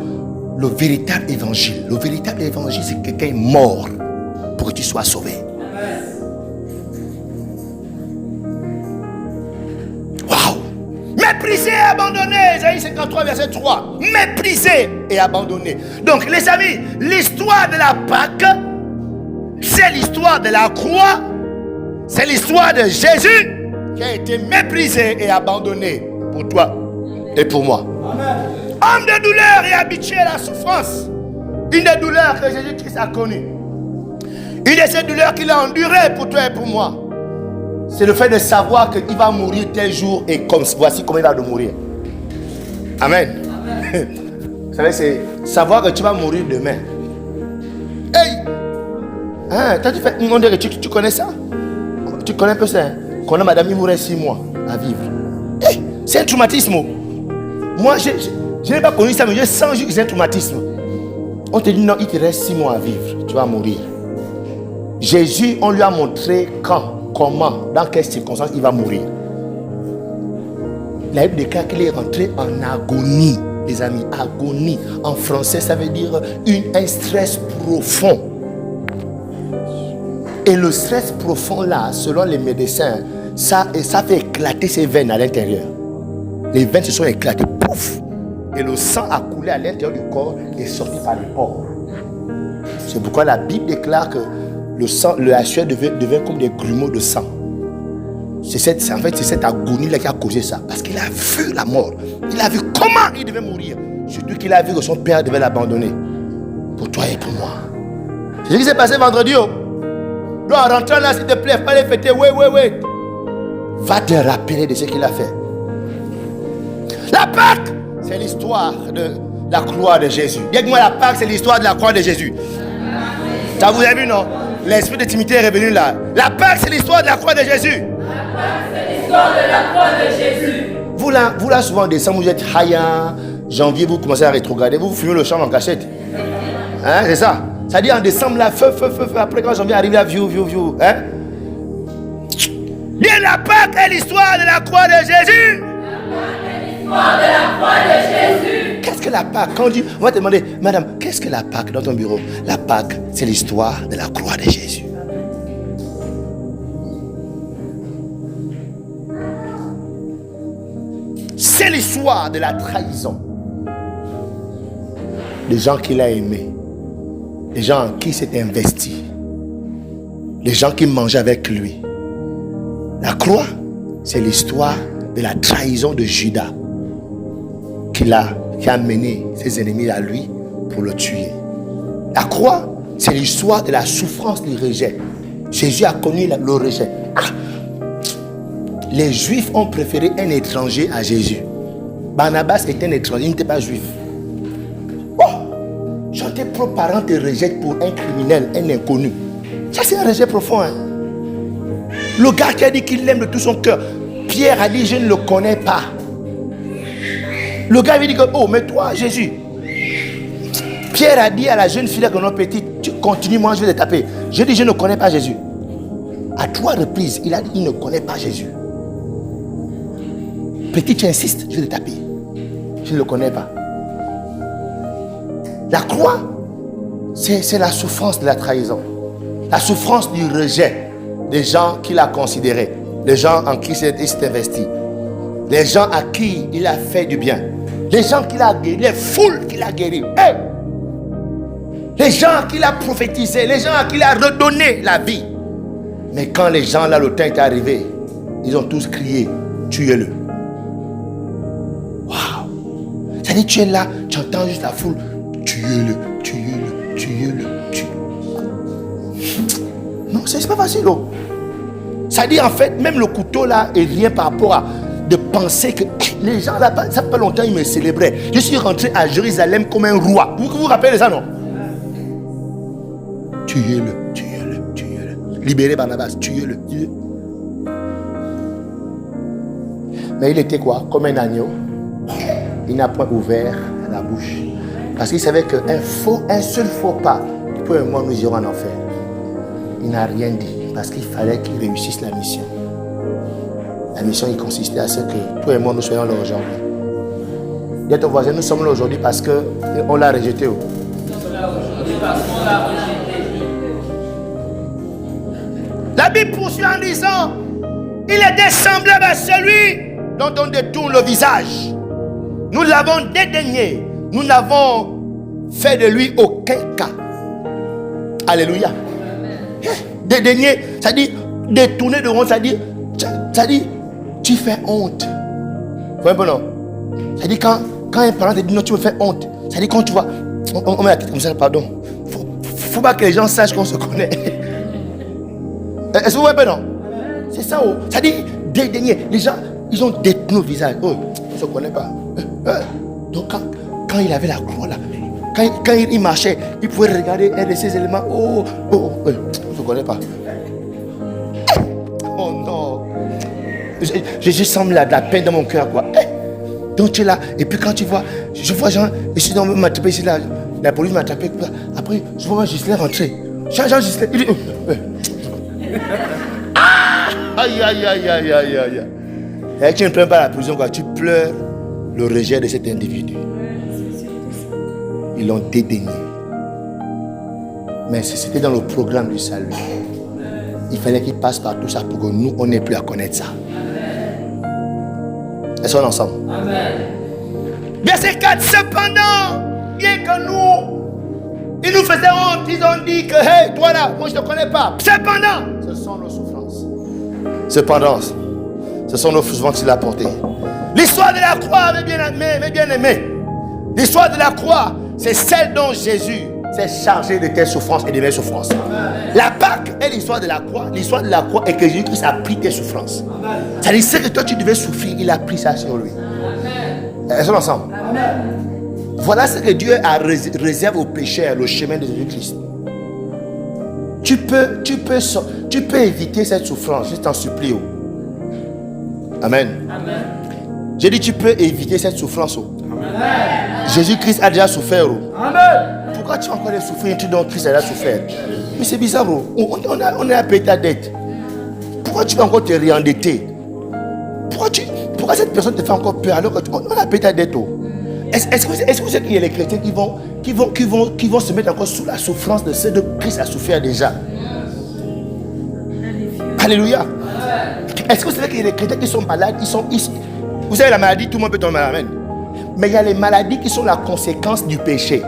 véritable évangile. Le véritable évangile, c'est que quelqu'un est mort pour que tu sois sauvé. Waouh! Méprisé et abandonné, Isaïe 53, verset 3. Méprisé et abandonné. Donc, les amis, l'histoire de la Pâque, c'est l'histoire de la croix, c'est l'histoire de Jésus qui a été méprisé et abandonné pour toi et pour moi. Amen. Homme de douleur et habitué à la souffrance. Une des douleurs que Jésus-Christ a connues. Une de ces douleurs qu'il a endurées pour toi et pour moi. C'est le fait de savoir qu'il va mourir tel jour et comme voici comment il va mourir. Amen. Amen. Vous savez, c'est savoir que tu vas mourir demain. Hey! Hein, on dirait que tu connais ça? Tu connais un peu ça? Hein? Quand madame, il mourrait 6 mois à vivre. Hey, c'est un traumatisme. Moi, je n'ai pas connu ça, mais je sens juste que c'est un traumatisme. On te dit non, il te reste 6 mois à vivre. Tu vas mourir. Jésus, on lui a montré quand, comment, dans quelles circonstances il va mourir. La Bible déclare qu'il est rentré en agonie. Les amis, agonie. En français, ça veut dire un stress profond. Et le stress profond là, selon les médecins, ça fait éclater ses veines à l'intérieur. Les veines se sont éclatées, pouf! Et le sang a coulé à l'intérieur du corps et est sorti par les pores. C'est pourquoi la Bible déclare que la sueur devient comme des grumeaux de sang. C'est cette agonie là qui a causé ça. Parce qu'il a vu la mort. Il a vu comment il devait mourir. Surtout qu'il a vu que son père devait l'abandonner. Pour toi et pour moi. C'est ce qui s'est passé vendredi. Donc en rentrant là, s'il te plaît, pas les fêter. Oui. Va te rappeler de ce qu'il a fait. La Pâque, c'est l'histoire de la croix de Jésus. Dites-moi, la Pâque, c'est l'histoire de la croix de Jésus. Ça vous avez vu, non? L'esprit de Timothée est revenu là. La Pâque, c'est l'histoire de la croix de Jésus.
La Pâque, c'est l'histoire de la croix de Jésus.
Vous là, souvent en décembre, vous êtes haïa. Janvier, vous commencez à rétrograder. Vous fumez le champ en cachette. Hein, c'est ça. Ça dit en décembre, là, feu. Après, quand janvier arrive, là, view. Hein? Bien, la Pâque est l'histoire de la croix de Jésus.
De la croix de Jésus.
Qu'est-ce que la Pâque? Quand on va te demander, madame, qu'est-ce que la Pâque dans ton bureau? La Pâque, c'est l'histoire de la croix de Jésus. C'est l'histoire de la trahison. Des gens qu'il a aimés. Des gens en qui il s'est investi. Les gens qui mangeaient avec lui. La croix, c'est l'histoire de la trahison de Judas. qui a mené ses ennemis à lui pour le tuer. La croix, c'est l'histoire de la souffrance du rejet. Jésus a connu le rejet. Les Juifs ont préféré un étranger à Jésus. Barnabas était un étranger, il n'était pas juif. Quand tes propres parents te rejettent pour un criminel, un inconnu, ça c'est un rejet profond. Hein? Le gars qui a dit qu'il l'aime de tout son cœur, Pierre a dit je ne le connais pas. Le gars lui dit que, oh mais toi Jésus, Pierre a dit à la jeune fille que non petite, tu continues, moi je vais te taper. Je dis je ne connais pas Jésus. À 3 reprises, il a dit il ne connaît pas Jésus. Petit, tu insistes, je vais te taper. Je ne le connais pas. La croix, c'est la souffrance de la trahison. La souffrance du rejet des gens qu'il a considérés. Les gens en qui il s'est investi. Les gens à qui il a fait du bien. Les gens qu'il a guéris. Les foules qu'il a guéris. Hey! Les gens qu'il a prophétisés. Les gens à qui il a redonné la vie. Mais quand les gens là, le temps est arrivé, ils ont tous crié, tuez-le. Waouh! Ça dit, tu es là, tu entends juste la foule. Tuez-le, tuez-le, tuez-le, tuez-le. Non, c'est pas facile. Oh. Ça dit en fait, même le couteau là est rien par rapport à de penser que les gens là, ça fait pas longtemps ils me célébraient. Je suis rentré à Jérusalem comme un roi. Vous vous rappelez de ça, non? Tuez-le, tuez-le, tuez-le. Libérez Barnabas, tuez-le, tuez-le. Mais il était quoi? Comme un agneau. Il n'a point ouvert la bouche. Parce qu'il savait qu'un seul faux pas, peu et moi, nous irons en enfer. Il n'a rien dit. Parce qu'il fallait qu'il réussisse la mission. La mission, il consistait à ce que toi et moi, nous soyons là aujourd'hui. Dis à ton voisin, nous sommes là aujourd'hui parce qu'on l'a rejeté. Nous sommes là aujourd'hui parce qu'on l'a rejeté. La Bible poursuit en disant, il était semblable à celui dont on détourne le visage. Nous l'avons dédaigné. Nous n'avons fait de lui aucun cas. Alléluia. Dédaigner, ça dit détourner de honte, ça dit tu fais honte. Vous voyez un peu non? Ça dit quand un parent te dit non, tu me fais honte. Ça dit quand tu vois, on met la tête comme ça, pardon. Faut pas que les gens sachent qu'on se connaît. Est-ce que vous voyez un peu non? C'est ça. Oh. Ça dit dédaigner. Les gens, ils ont détourné le visage. Oh, on ne se connaît pas. Donc quand il avait la croix là, quand il marchait, il pouvait regarder un de ces éléments. Oh, on ne se connaît pas. Oh non. Je sens la peine dans mon cœur, quoi. Donc tu es là, et puis quand tu vois, je vois Jean, je suis dans m'attraper ici là, la police m'a attrapé. Après, je vois Gislain rentrer. Jean Gislain, il dit. Aïe, aïe, aïe, aïe, aïe, aïe. Et tu ne pleures pas la prison, quoi. Tu pleures le rejet de cet individu. Ils l'ont dédaigné. Mais c'était dans le programme du salut. Il fallait qu'il passe par tout ça pour que nous, on n'ait plus à connaître ça. Est-ce qu'on est ensemble? Amen. Verset 4. Cependant, bien que nous, ils nous faisaient honte, ils ont dit que, hey, toi là, moi je ne te connais pas. Cependant, ce sont nos souffrances. Cependant, ce sont nos souffrances qu'il a portées. L'histoire de la croix, mes bien-aimés, l'histoire de la croix, c'est celle dont Jésus s'est chargé de tes souffrances et de mes souffrances. Amen. La Pâque est l'histoire de la croix. L'histoire de la croix est que Jésus-Christ a pris tes souffrances. C'est-à-dire ce que toi tu devais souffrir, il a pris ça sur lui. Est-ce qu'on est ensemble? Amen. Voilà ce que Dieu a réservé aux pécheurs, le chemin de Jésus-Christ. Tu peux éviter cette souffrance, je t'en supplie. Amen. Amen. J'ai dit tu peux éviter cette souffrance. Amen. Jésus-Christ a déjà souffert. Amen. Pourquoi tu vas encore souffrir un truc dont Christ a déjà souffert? Mais c'est bizarre. On a payé ta dette. Pourquoi tu vas encore te réendetter? Pourquoi cette personne te fait encore peur alors qu'on a payé ta dette? Est-ce que vous savez qu'il y a les chrétiens qui vont se mettre encore sous la souffrance de ce que Christ a souffert déjà? Alléluia. Est-ce que vous savez qu'il y a des chrétiens qui sont malades? Vous savez, la maladie, tout le monde peut tomber malade. Mais il y a les maladies qui sont la conséquence du péché.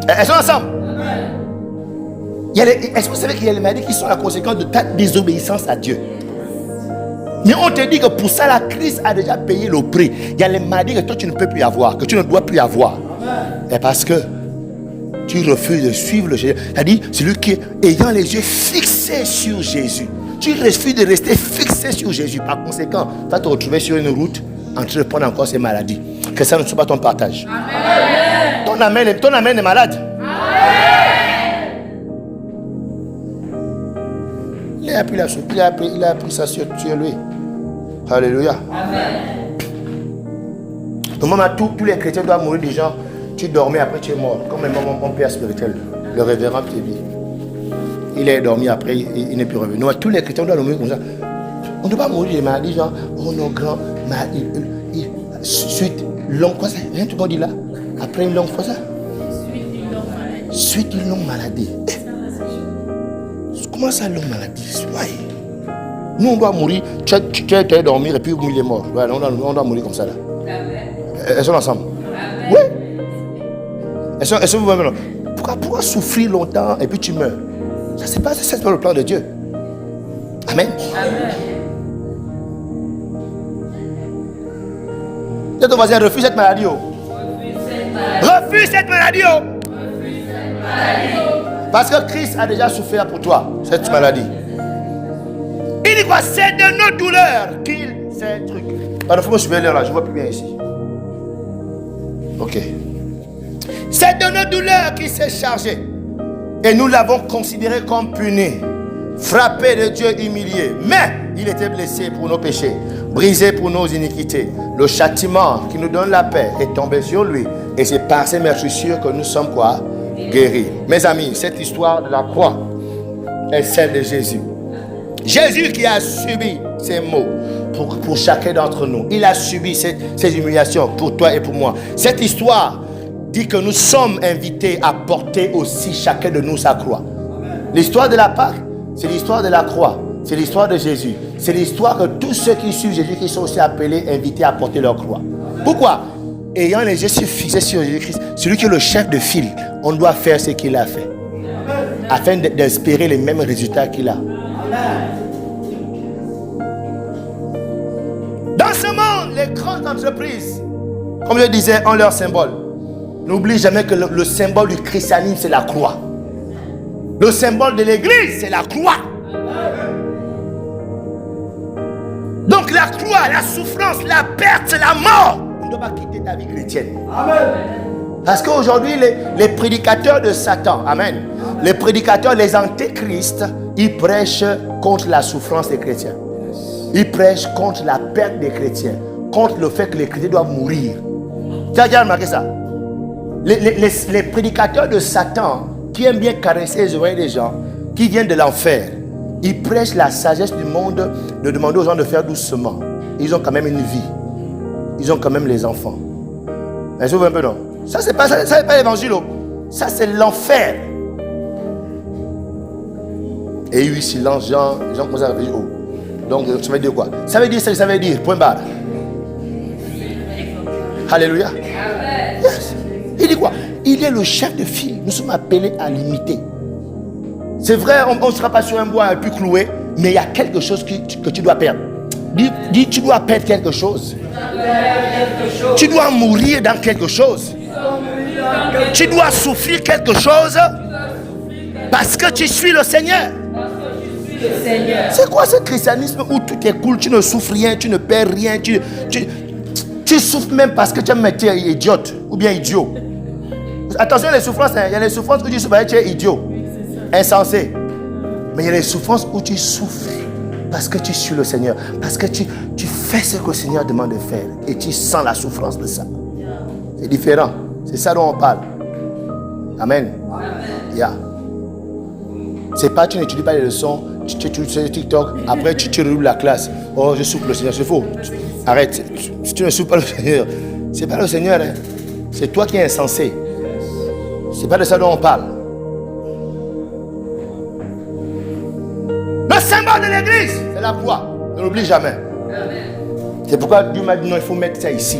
Elles sont ensemble. Est-ce que vous savez qu'il y a les maladies qui sont la conséquence de ta désobéissance à Dieu? Mais on te dit que pour ça, la Christ a déjà payé le prix. Il y a les maladies que toi tu ne peux plus avoir, que tu ne dois plus avoir. Et parce que tu refuses de suivre le Jésus. C'est-à-dire, celui qui, ayant les yeux fixés sur Jésus, tu refuses de rester fixé sur Jésus. Par conséquent, tu vas te retrouver sur une route en train de prendre encore ces maladies. Que ça ne soit pas ton partage. Amen. Ton amen est malade. Amen. Il a pris ça sur lui. Alléluia. Amen. Normalement, tous les chrétiens doivent mourir des gens. Tu dormais, après tu es mort. Comme mon père spirituel, le révérend Tébi. Il est dormi après, il n'est plus revenu. Nous, tous les chrétiens doivent mourir comme ça. On ne doit pas mourir des maladies, genre, oh nos grands, suite, longue, quoi ça? Rien tu m'as dit là? Après une longue, quoi ça? Suite d'une longue maladie. Comment ça, longue maladie? Ouais. Nous, on doit mourir. Tu es dormir et puis il est mort. Ouais, on doit mourir comme ça là. Elles sont ensemble. Oui. Elles sont vraiment. Pourquoi souffrir longtemps et puis tu meurs? Ça, c'est pas le plan de Dieu. Amen. Amen. Dis à ton voisin, refuse cette maladie. Refuse cette maladie. Parce que Christ a déjà souffert pour toi, cette maladie. Il dit quoi? C'est de nos douleurs qu'il s'est truc. Pardon, il faut me suivre là, je ne vois plus bien ici. Ok. C'est de nos douleurs qu'il s'est chargé. Et nous l'avons considéré comme puni, frappé de Dieu, humilié. Mais il était blessé pour nos péchés, brisé pour nos iniquités. Le châtiment qui nous donne la paix est tombé sur lui. Et c'est par ces meurtrissures que nous sommes quoi? Guéris. Mes amis, cette histoire de la croix est celle de Jésus. Jésus qui a subi ces maux pour chacun d'entre nous. Il a subi ces humiliations pour toi et pour moi. Cette histoire dit que nous sommes invités à porter aussi chacun de nous sa croix. L'histoire de la Pâque, c'est l'histoire de la croix. C'est l'histoire de Jésus. C'est l'histoire que tous ceux qui suivent Jésus qui sont aussi appelés, invités à porter leur croix. Pourquoi? Ayant les yeux fixés sur Jésus-Christ, celui qui est le chef de file, on doit faire ce qu'il a fait. Afin d'espérer les mêmes résultats qu'il a. Dans ce monde, les grandes entreprises, comme je disais, ont leur symbole. N'oublie jamais que le symbole du christianisme, c'est la croix. Le symbole de l'église, c'est la croix. Donc la croix, la souffrance, la perte, la mort, tu ne dois pas quitter ta vie chrétienne. Amen. Parce qu'aujourd'hui, les prédicateurs de Satan, amen, les prédicateurs, les antéchrists, ils prêchent contre la souffrance des chrétiens. Ils prêchent contre la perte des chrétiens, contre le fait que les chrétiens doivent mourir. Tu as déjà remarqué ça? Les prédicateurs de Satan, qui aiment bien caresser les oreilles des gens, qui viennent de l'enfer, ils prêchent la sagesse du monde de demander aux gens de faire doucement. Ils ont quand même une vie. Ils ont quand même les enfants. Mais je vous un peu non? Ça, c'est pas l'évangile. Ça, c'est l'enfer. Et oui, silence, les gens commencent à dire, oh. Donc, ça veut dire quoi? Ça veut dire ce que ça veut dire. Point barre. Alléluia. Yes. Il dit quoi? Il est le chef de file. Nous sommes appelés à l'imiter. C'est vrai, on ne sera pas sur un bois et puis cloué, mais il y a quelque chose que tu dois perdre. Dis, tu dois perdre quelque chose. Tu dois mourir dans quelque chose. Tu dois souffrir quelque chose parce que tu suis le Seigneur. C'est quoi ce christianisme où tout est cool, tu ne souffres rien, tu ne perds rien, tu souffres même parce que tu es un métier idiote ou bien idiot. Attention, les souffrances, il y a les souffrances où tu souffres, tu es idiot, insensé. Mais il y a les souffrances où tu souffres parce que tu suis le Seigneur, parce que tu fais ce que le Seigneur demande de faire et tu sens la souffrance de ça. C'est différent. C'est ça dont on parle. Amen. Yeah. C'est pas, tu n'étudies pas les leçons, tu fais TikTok, après tu reloues la classe. Oh, je souffre le Seigneur, c'est faux. Arrête. Si tu ne souffres pas le Seigneur, c'est pas le Seigneur, hein. C'est toi qui es insensé. C'est pas de ça dont on parle. Le symbole de l'église, c'est la croix. Ne l'oublie jamais. C'est pourquoi Dieu m'a dit non, il faut mettre ça ici.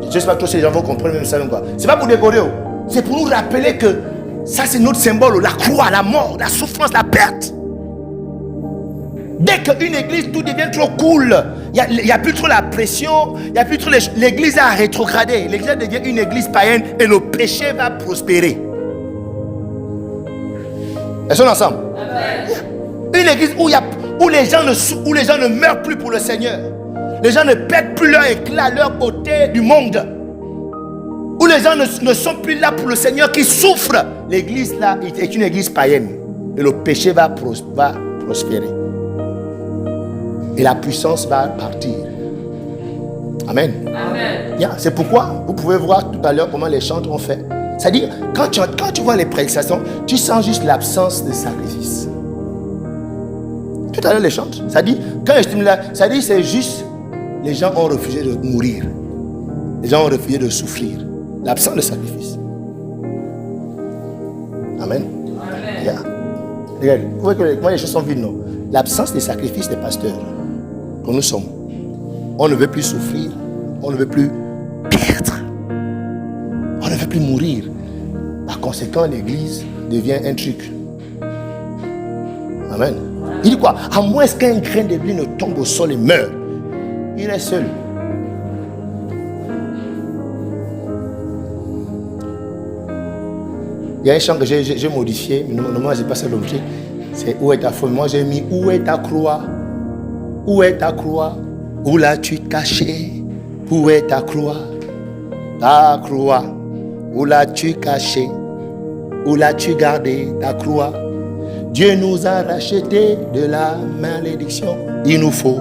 Je sais pas tous ces gens vont comprendre même ça. C'est pas pour décorer. C'est pour nous rappeler que ça c'est notre symbole. La croix, la mort, la souffrance, la perte. Dès qu'une église, tout devient trop cool, il n'y a plus trop la pression, il n'y a plus trop l'église a rétrogradé. L'église devient une église païenne et le péché va prospérer. Elles sont ensemble. Une église où les gens ne meurent plus pour le Seigneur. Les gens ne perdent plus leur éclat, leur beauté du monde. Où les gens ne sont plus là pour le Seigneur, qui souffrent. L'église là est une église païenne. Et le péché va prospérer. Et la puissance va partir. Amen. Yeah, c'est pourquoi vous pouvez voir tout à l'heure comment les chants ont fait. C'est-à-dire, quand tu vois les prédications, tu sens juste l'absence de sacrifice. Tout à l'heure les chants. C'est-à-dire, quand je dis là, c'est-à-dire c'est juste les gens ont refusé de mourir. Les gens ont refusé de souffrir. L'absence de sacrifice. Amen. Yeah. Regarde, vous voyez comment les choses sont vides, non? L'absence des sacrifices des pasteurs que nous sommes. On ne veut plus souffrir. On ne veut plus perdre. On ne veut plus mourir. Par conséquent, l'église devient un truc. Amen. Il dit quoi? À moins qu'un grain de blé ne tombe au sol et meure, il est seul. Il y a un chant que j'ai modifié, mais normalement je n'ai pas ça l'objet. C'est où est ta foi? Moi j'ai mis où est ta croix? Où est ta croix? Où l'as-tu caché? Où est ta croix? Ta croix. Où l'as-tu caché? Où l'as-tu gardé ta croix? Dieu nous a rachetés de la malédiction. Il me faut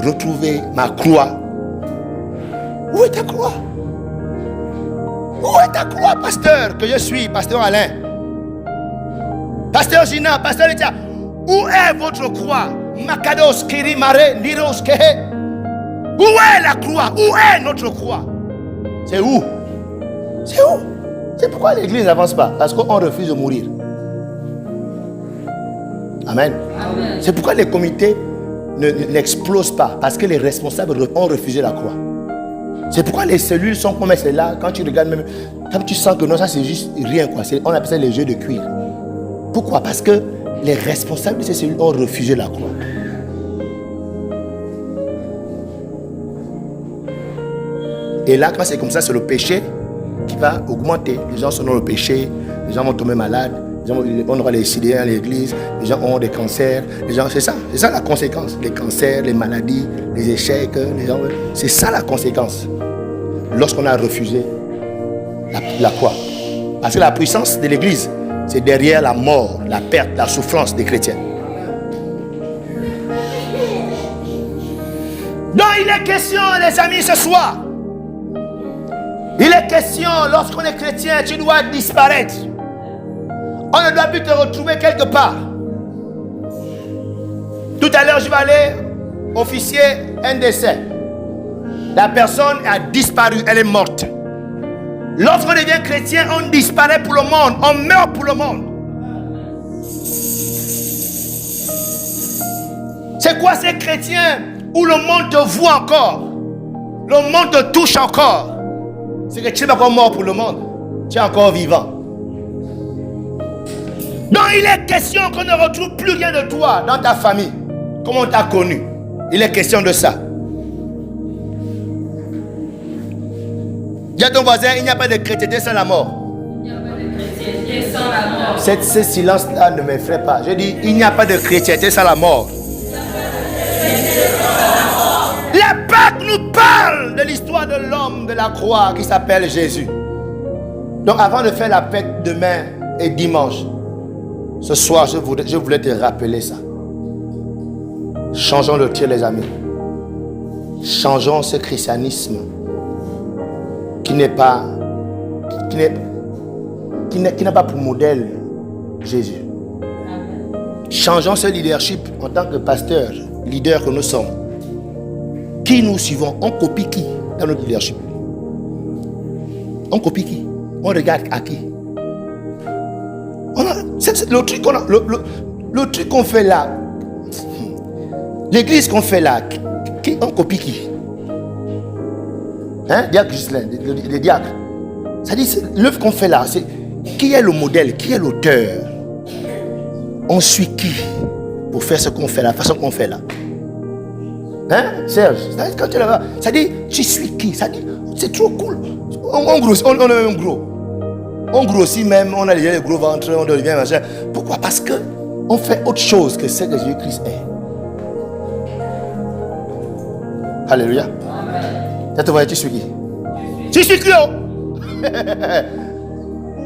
retrouver ma croix. Où est ta croix? Où est ta croix, pasteur, que je suis, pasteur Alain? Pasteur Gina, pasteur Etia, où est votre croix? Makados, Kiri, Mare, Niros, Kehe. Où est la croix? Où est notre croix? C'est où? C'est où? C'est pourquoi l'église n'avance pas. Parce qu'on refuse de mourir. Amen. Amen. C'est pourquoi les comités n'explosent pas. Parce que les responsables ont refusé la croix. C'est pourquoi les cellules sont comme elles là. Quand tu regardes même, quand tu sens que non, ça c'est juste rien quoi. On appelle ça les jeux de cuir. Pourquoi? Parce que les responsables de ces cellules ont refusé la croix. Et là, quand c'est comme ça, c'est le péché qui va augmenter. Les gens sont dans le péché, les gens vont tomber malades, on aura les sidérés à l'église, les gens auront des cancers, c'est ça la conséquence. Les cancers, les maladies, les échecs, c'est ça la conséquence. Lorsqu'on a refusé la croix. Parce que la puissance de l'église, c'est derrière la mort, la perte, la souffrance des chrétiens. Donc il est question, les amis, ce soir. Il est question, lorsqu'on est chrétien, tu dois disparaître. On ne doit plus te retrouver quelque part. Tout à l'heure, je vais aller officier un décès. La personne a disparu, elle est morte. Lorsqu'on devient chrétien, on disparaît pour le monde, on meurt pour le monde. C'est quoi ces chrétiens où le monde te voit encore? Le monde te touche encore. C'est que tu n'es pas encore mort pour le monde. Tu es encore vivant. Donc il est question qu'on ne retrouve plus rien de toi dans ta famille. Comment on t'a connu. Il est question de ça. Dis à ton voisin, il n'y a pas de chrétienté sans la mort. Il n'y a pas de chrétienté sans la mort. Ce silence-là ne m'effraie pas. Je dis, il n'y a pas de chrétienté sans la mort. La Pâque nous parle de l'histoire de l'homme de la croix qui s'appelle Jésus. Donc avant de faire la fête demain et dimanche, ce soir je voulais te rappeler ça. Changeons le tir les amis. Changeons ce christianisme qui n'a pas pour modèle Jésus. Changeons ce leadership en tant que pasteur, leader que nous sommes. Qui nous suivons? On copie qui dans notre leadership? On copie qui? On regarde à qui? Le truc qu'on fait là, l'église qu'on fait là, on copie qui? Hein? Diacre Gislain, les diacres. C'est-à-dire, l'œuvre qu'on fait là, c'est qui est le modèle, qui est l'auteur? On suit qui pour faire ce qu'on fait, la façon qu'on fait là. Hein, Serge? Quand tu es là-bas, ça dit, tu suis qui? Ça dit, c'est trop cool. On grossit, on est même gros. On grossit même, on a déjà les gros ventres, on devient machin. Pourquoi? Parce que on fait autre chose que ce que Jésus-Christ est. Alléluia. Amen. Tu vois, tu suis qui? Tu suis qui?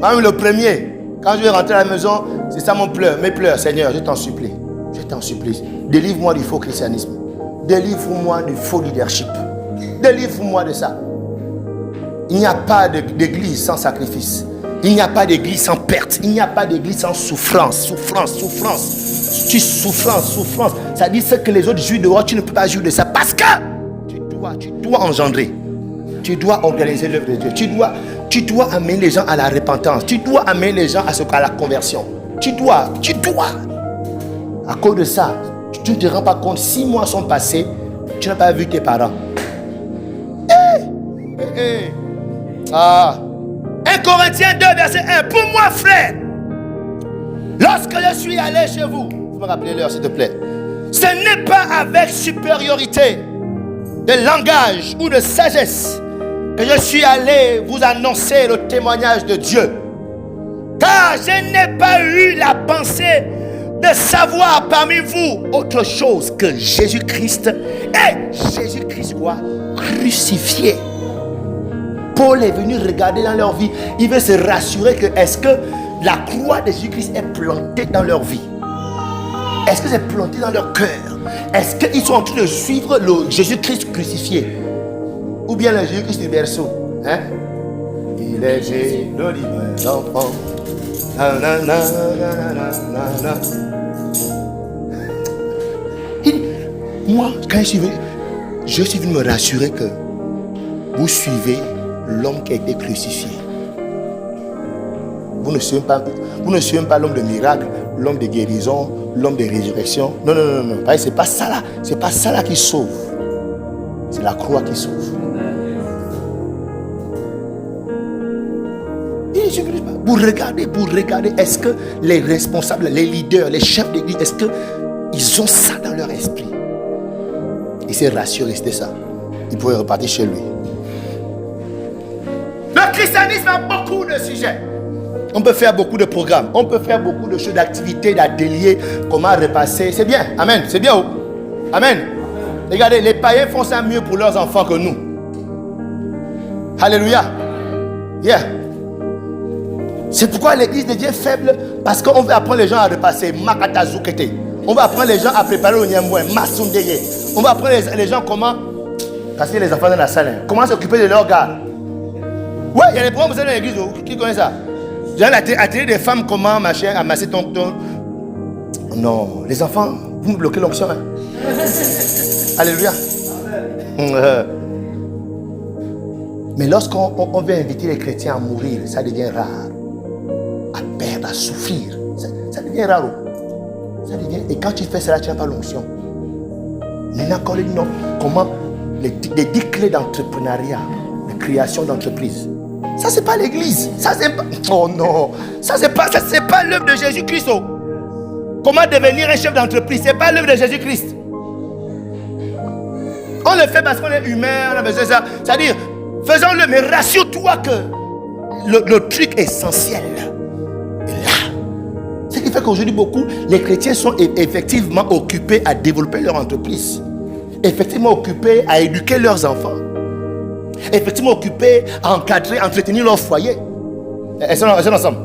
Même le premier, quand je vais rentrer à la maison, c'est ça mon pleur. Mes pleurs, Seigneur, je t'en supplie. Je t'en supplie. Délivre-moi du faux christianisme. Délivre-moi du faux leadership. Délivre-moi de ça. Il n'y a pas d'église sans sacrifice. Il n'y a pas d'église sans perte. Il n'y a pas d'église sans souffrance. Souffrance. Souffrance. Ça dit ce que les autres jouent dehors, tu ne peux pas jouer de ça. Parce que tu dois engendrer. Tu dois organiser l'œuvre de Dieu. Tu dois amener les gens à la repentance. Tu dois amener les gens à la conversion. Tu dois. À cause de ça, tu ne te rends pas compte. 6 mois sont passés, tu n'as pas vu tes parents. 1 Corinthiens 2, verset 1. Pour moi, frère, lorsque je suis allé chez vous, me rappelez l'heure s'il te plaît, ce n'est pas avec supériorité de langage ou de sagesse que je suis allé vous annoncer le témoignage de Dieu. Car je n'ai pas eu la pensée de savoir parmi vous autre chose que Jésus-Christ et Jésus-Christ quoi? Crucifié. Paul est venu regarder dans leur vie. Il veut se rassurer que est-ce que la croix de Jésus-Christ est plantée dans leur vie? Est-ce que c'est planté dans leur cœur? Est-ce qu'ils sont en train de suivre le Jésus-Christ crucifié? Ou bien le Jésus-Christ du berceau? Hein? Il est Jésus, le libre enfant. Moi, quand je suis venu me rassurer que vous suivez l'homme qui a été crucifié. Vous ne suivez pas l'homme de miracle, l'homme de guérison, l'homme de résurrection. Non. C'est pas ça là. C'est pas ça là qui sauve. C'est la croix qui sauve. Pour regarder, est-ce que les responsables, les leaders, les chefs d'église, est-ce qu'ils ont ça dans leur esprit? Il s'est rassuré, c'était ça. Il pouvait repartir chez lui. Le christianisme a beaucoup de sujets. On peut faire beaucoup de programmes. On peut faire beaucoup de choses, d'activités, d'ateliers. Comment repasser. C'est bien. Amen. C'est bien. Amen. Regardez, les païens font ça mieux pour leurs enfants que nous. Alléluia. Yeah. C'est pourquoi l'église devient faible. Parce qu'on veut apprendre les gens à repasser. Makatazukete. On va apprendre les gens à préparer le nyamoué. Masundeye. On va apprendre les gens comment casser les enfants dans la salle. Comment s'occuper de leur gars. Ouais, il y a des programmes dans l'église. Qui connaît ça? J'ai attiré des femmes comment machin, amasser ton. Non, les enfants, vous me bloquez l'onction. Hein? Alléluia. Mais lorsqu'on veut inviter les chrétiens à mourir, ça devient rare. À perdre, à souffrir. Ça devient rare. Ça devient... Et quand tu fais cela, tu n'as pas l'onction. Comment les 10 clés d'entrepreneuriat, de création d'entreprise. Ça, c'est pas l'église. Ça, c'est pas... Oh non. Ça, c'est pas l'œuvre de Jésus-Christ. Oh. Comment devenir un chef d'entreprise? C'est pas l'œuvre de Jésus-Christ. On le fait parce qu'on est humain, on a besoin de ça. C'est-à-dire, faisons-le, mais rassure-toi que le truc essentiel est là. Ce qui fait qu'aujourd'hui, beaucoup, les chrétiens sont effectivement occupés à développer leur entreprise. Effectivement occupés à éduquer leurs enfants. Effectivement occupés à encadrer, entretenir leur foyer. Est-ce qu'on est ensemble?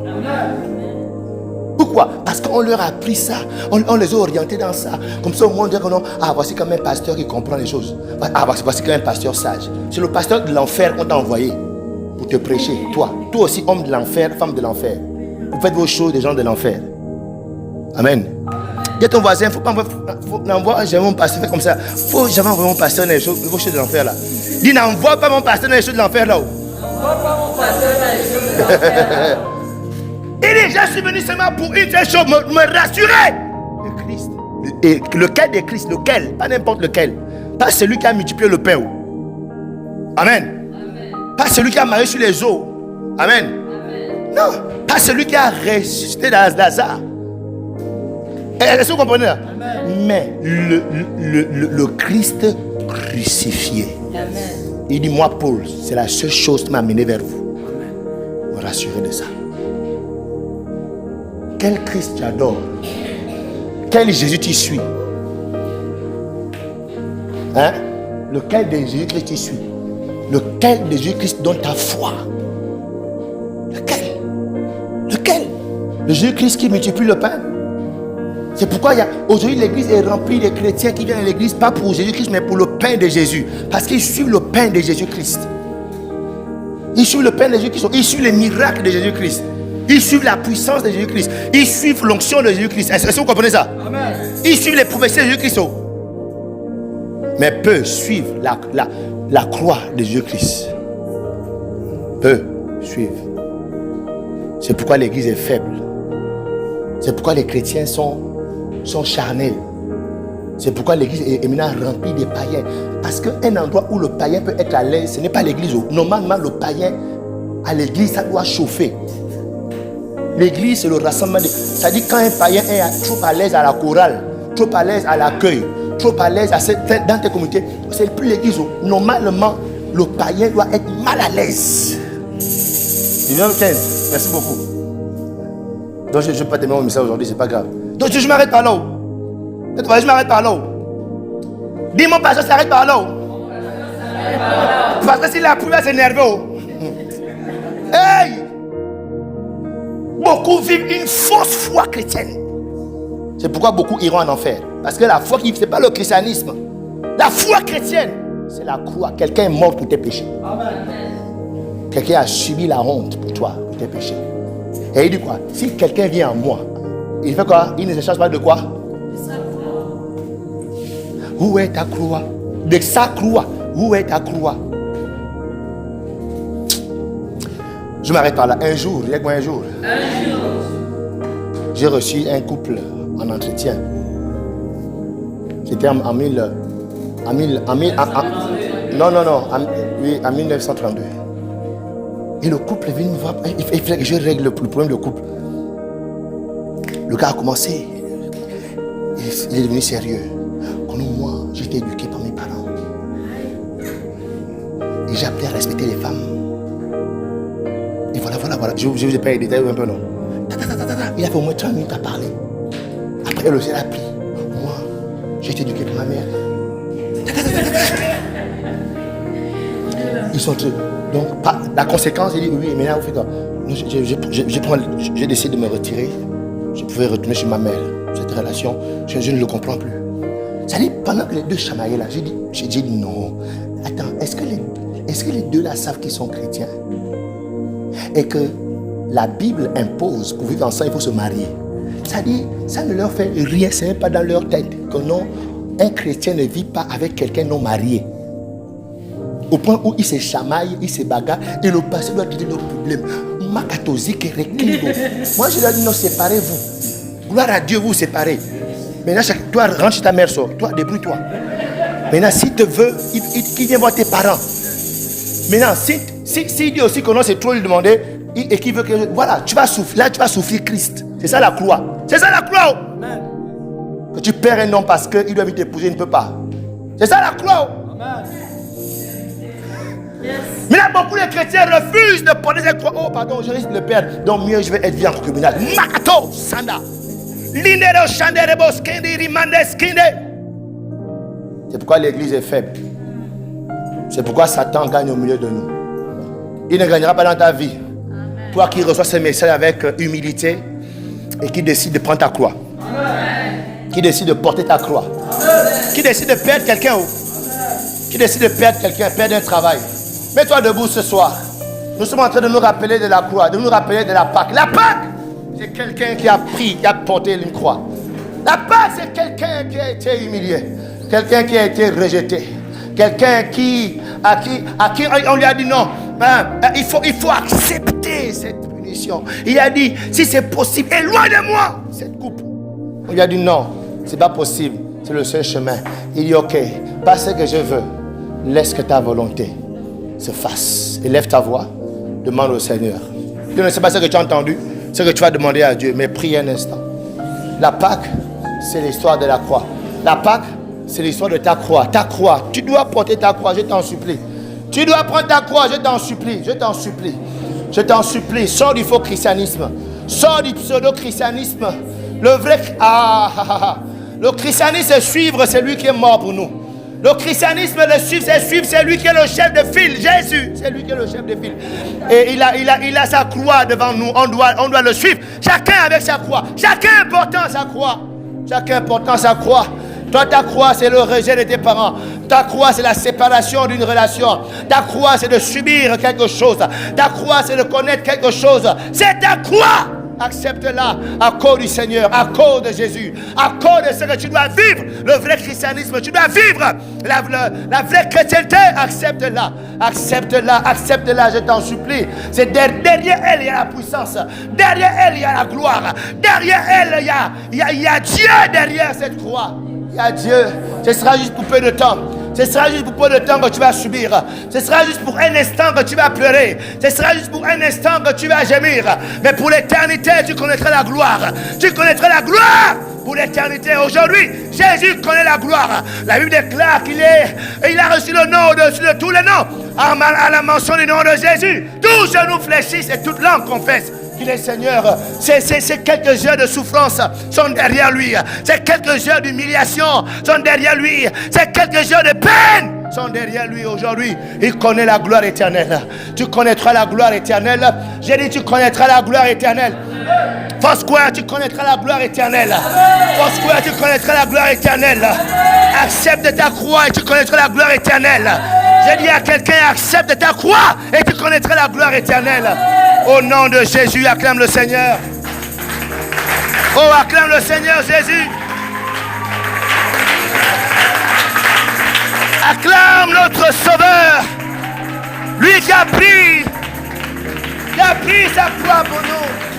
Pourquoi? Parce qu'on leur a appris ça. On les a orientés dans ça. Comme ça, au moins, on dit que non. Ah, voici quand même un pasteur qui comprend les choses. Ah, voici quand même un pasteur sage. C'est le pasteur de l'enfer qu'on t'a envoyé pour te prêcher. Toi aussi, homme de l'enfer, femme de l'enfer. Vous faites vos choses des gens de l'enfer. Amen. Dis à ton voisin, faut n'envoie jamais mon pasteur fait comme ça. Faut jamais envoyer mon pasteur dans les choses de l'enfer là. Dis, n'envoie pas mon pasteur dans les choses de l'enfer là.
N'envoie pas mon pasteur dans les choses de l'enfer.
Il dit, je suis venu seulement pour une seule chose, me rassurer. Le Christ. Et lequel des Christ? Lequel? Pas n'importe lequel. Pas celui qui a multiplié le pain. Amen. Pas celui qui a marché sur les eaux. Amen. Non. Pas celui qui a ressuscité Lazare. Est-ce que vous comprenez là? Mais le Christ crucifié.
Amen.
Il dit, moi Paul, c'est la seule chose qui m'a amené vers vous. Me rassurer de ça. Quel Christ tu adores? Quel Jésus tu suis? Hein? Lequel de Jésus-Christ tu suis? Lequel de Jésus-Christ donne ta foi? Lequel? Le Jésus-Christ qui multiplie le pain. C'est pourquoi aujourd'hui l'église est remplie de chrétiens qui viennent à l'église pas pour Jésus-Christ mais pour le pain de Jésus. Parce qu'ils suivent le pain de Jésus-Christ. Ils suivent le pain de Jésus-Christ. Ils suivent les miracles de Jésus-Christ. Ils suivent la puissance de Jésus-Christ. Ils suivent l'onction de Jésus-Christ. Est-ce que vous comprenez ça? Amen. Ils suivent les prophéties de Jésus-Christ. Mais peu suivent la croix de Jésus-Christ. Peu suivent. C'est pourquoi l'église est faible. C'est pourquoi les chrétiens sont charnels. C'est pourquoi l'église est maintenant remplie de païens. Parce qu'un endroit où le païen peut être à l'aise, ce n'est pas l'église. Normalement, le païen à l'église, ça doit chauffer. L'église, c'est le rassemblement. Ça dit quand un païen est trop à l'aise à la chorale, trop à l'aise à l'accueil, trop à l'aise dans tes communautés, c'est plus l'église. Normalement, le païen doit être mal à l'aise. Numéro 15. Merci beaucoup. Donc je ne vais pas terminer mon message aujourd'hui, c'est pas grave. Donc je m'arrête par là. Je m'arrête par là. Dis mon pasteur s'arrête par là. Parce que si la pluie va s'énerver. Hey! Beaucoup vivent une fausse foi chrétienne. C'est pourquoi beaucoup iront en enfer. Parce que la foi, ce n'est pas le christianisme. La foi chrétienne, c'est la croix. Quelqu'un est mort pour tes péchés. Quelqu'un a subi la honte pour toi, pour tes péchés. Et il dit quoi? Si quelqu'un vient en moi, il fait quoi? Il ne se charge pas de quoi? De sa croix. Où est ta croix? De sa croix. Où est ta croix? Je m'arrête par là. Un jour, j'ai reçu un couple en entretien. C'était en 1932. Et le couple est venu me voir. Il fallait que je règle le problème du couple. Le gars a commencé. Il est devenu sérieux. Comme moi, j'ai été éduqué par mes parents. Et j'ai appris à respecter les femmes. Et voilà. Je vous ai pas les détails un peu, non? Il a fait au moins 30 minutes à parler. Après, le ciel a pris. Moi, j'ai été éduqué par ma mère. Ils sont tous. Donc, la conséquence, il dit oui, mais là, vous faites quoi? J'ai décidé de me retirer. Je pouvais retourner chez ma mère. Cette relation, je ne le comprends plus. Ça dit, pendant que les deux chamaillaient là, j'ai dit non. Attends, est-ce que les deux là savent qu'ils sont chrétiens? Et que la Bible impose, pour vivre ensemble, il faut se marier. Ça dit, ça ne leur fait rien, c'est même pas dans leur tête que non, un chrétien ne vit pas avec quelqu'un non marié. Au point où ils se chamaillent, ils se bagarrent, et le pasteur doit dire leurs problèmes. Moi, je leur dis non, séparez-vous. Gloire à Dieu, vous séparez. Maintenant, toi, rentre chez ta mère, sort. Toi, débrouille-toi. Maintenant, si tu veux, il vient voir tes parents. Maintenant, s'il dit aussi que non, c'est trop lui demander, et qu'il veut que. Voilà, tu vas souffrir. Là, tu vas souffrir Christ. C'est ça la croix. C'est ça la croix. Que tu perds un homme parce qu'il doit t'épouser, il ne peut pas. C'est ça la croix. Amen. Mais là, beaucoup de chrétiens refusent de porter cette croix. Oh, pardon, je risque de le perdre. Donc, mieux, je vais être vie en concubinage. Makato, Sanda. Lindero, Shanderebo, Skindi, Rimande, Skinde. C'est pourquoi l'église est faible. C'est pourquoi Satan gagne au milieu de nous. Il ne gagnera pas dans ta vie. Amen. Toi qui reçois ce message avec humilité et qui décide de prendre ta croix. Amen. Qui décide de porter ta croix. Amen. Qui décide de perdre quelqu'un. Qui décide de perdre quelqu'un, perdre un travail. Mets-toi debout ce soir. Nous sommes en train de nous rappeler de la croix, de nous rappeler de la Pâque. La Pâque, c'est quelqu'un qui a pris, qui a porté une croix. La Pâque, c'est quelqu'un qui a été humilié. Quelqu'un qui a été rejeté. Quelqu'un à qui on lui a dit non. Il faut accepter cette punition. Il a dit, si c'est possible, éloigne de moi cette coupe. On lui a dit non, c'est pas possible. C'est le seul chemin. Il dit ok, pas ce que je veux. Laisse que ta volonté se fasse. Élève ta voix. Demande au Seigneur. Je ne sais pas ce que tu as entendu, ce que tu vas demander à Dieu, mais prie un instant. La Pâque, c'est l'histoire de la croix. La Pâque, c'est l'histoire de ta croix. Ta croix, tu dois porter ta croix, je t'en supplie. Tu dois prendre ta croix, je t'en supplie, je t'en supplie. Je t'en supplie, sors du faux christianisme. Sors du pseudo-christianisme. Le vrai... Le christianisme, c'est suivre celui qui est mort pour nous. Le christianisme, le suivre, c'est suivre celui qui est le chef de file. Jésus, c'est lui qui est le chef de file. Et il a sa croix devant nous. On doit le suivre. Chacun avec sa croix. Chacun portant sa croix. Chacun portant sa croix. Toi, ta croix, c'est le rejet de tes parents. Ta croix, c'est la séparation d'une relation. Ta croix, c'est de subir quelque chose. Ta croix, c'est de connaître quelque chose. C'est ta croix. Accepte-la à cause du Seigneur, à cause de Jésus, à cause de ce que tu dois vivre, le vrai christianisme, tu dois vivre la vraie chrétienté, accepte-la, accepte-la, accepte-la, je t'en supplie. C'est derrière elle, il y a la puissance, derrière elle, il y a la gloire, derrière elle, il y a Dieu derrière cette croix. Il y a Dieu, ce sera juste pour peu de temps. Ce sera juste pour peu de temps que tu vas subir. Ce sera juste pour un instant que tu vas pleurer. Ce sera juste pour un instant que tu vas gémir. Mais pour l'éternité, tu connaîtras la gloire. Tu connaîtras la gloire pour l'éternité. Aujourd'hui, Jésus connaît la gloire. La Bible déclare il a reçu le nom au-dessus de tous les noms. À la mention du nom de Jésus, tous genoux fléchissent et toute langue confesse qu'il est Seigneur. Ces quelques heures de souffrance sont derrière lui. Ces quelques heures d'humiliation sont derrière lui. Ces quelques heures de peine sont derrière lui aujourd'hui. Il connaît la gloire éternelle. Tu connaîtras la gloire éternelle. J'ai dit tu connaîtras la gloire éternelle. Foursquare, tu connaîtras la gloire éternelle. Foursquare, tu connaîtras la gloire éternelle. Accepte ta croix et tu connaîtras la gloire éternelle. J'ai dit à quelqu'un, accepte ta croix et tu connaîtras la gloire éternelle. Au nom de Jésus, acclame le Seigneur. Oh, acclame le Seigneur Jésus. Acclame notre Sauveur. Lui qui a pris sa croix pour nous.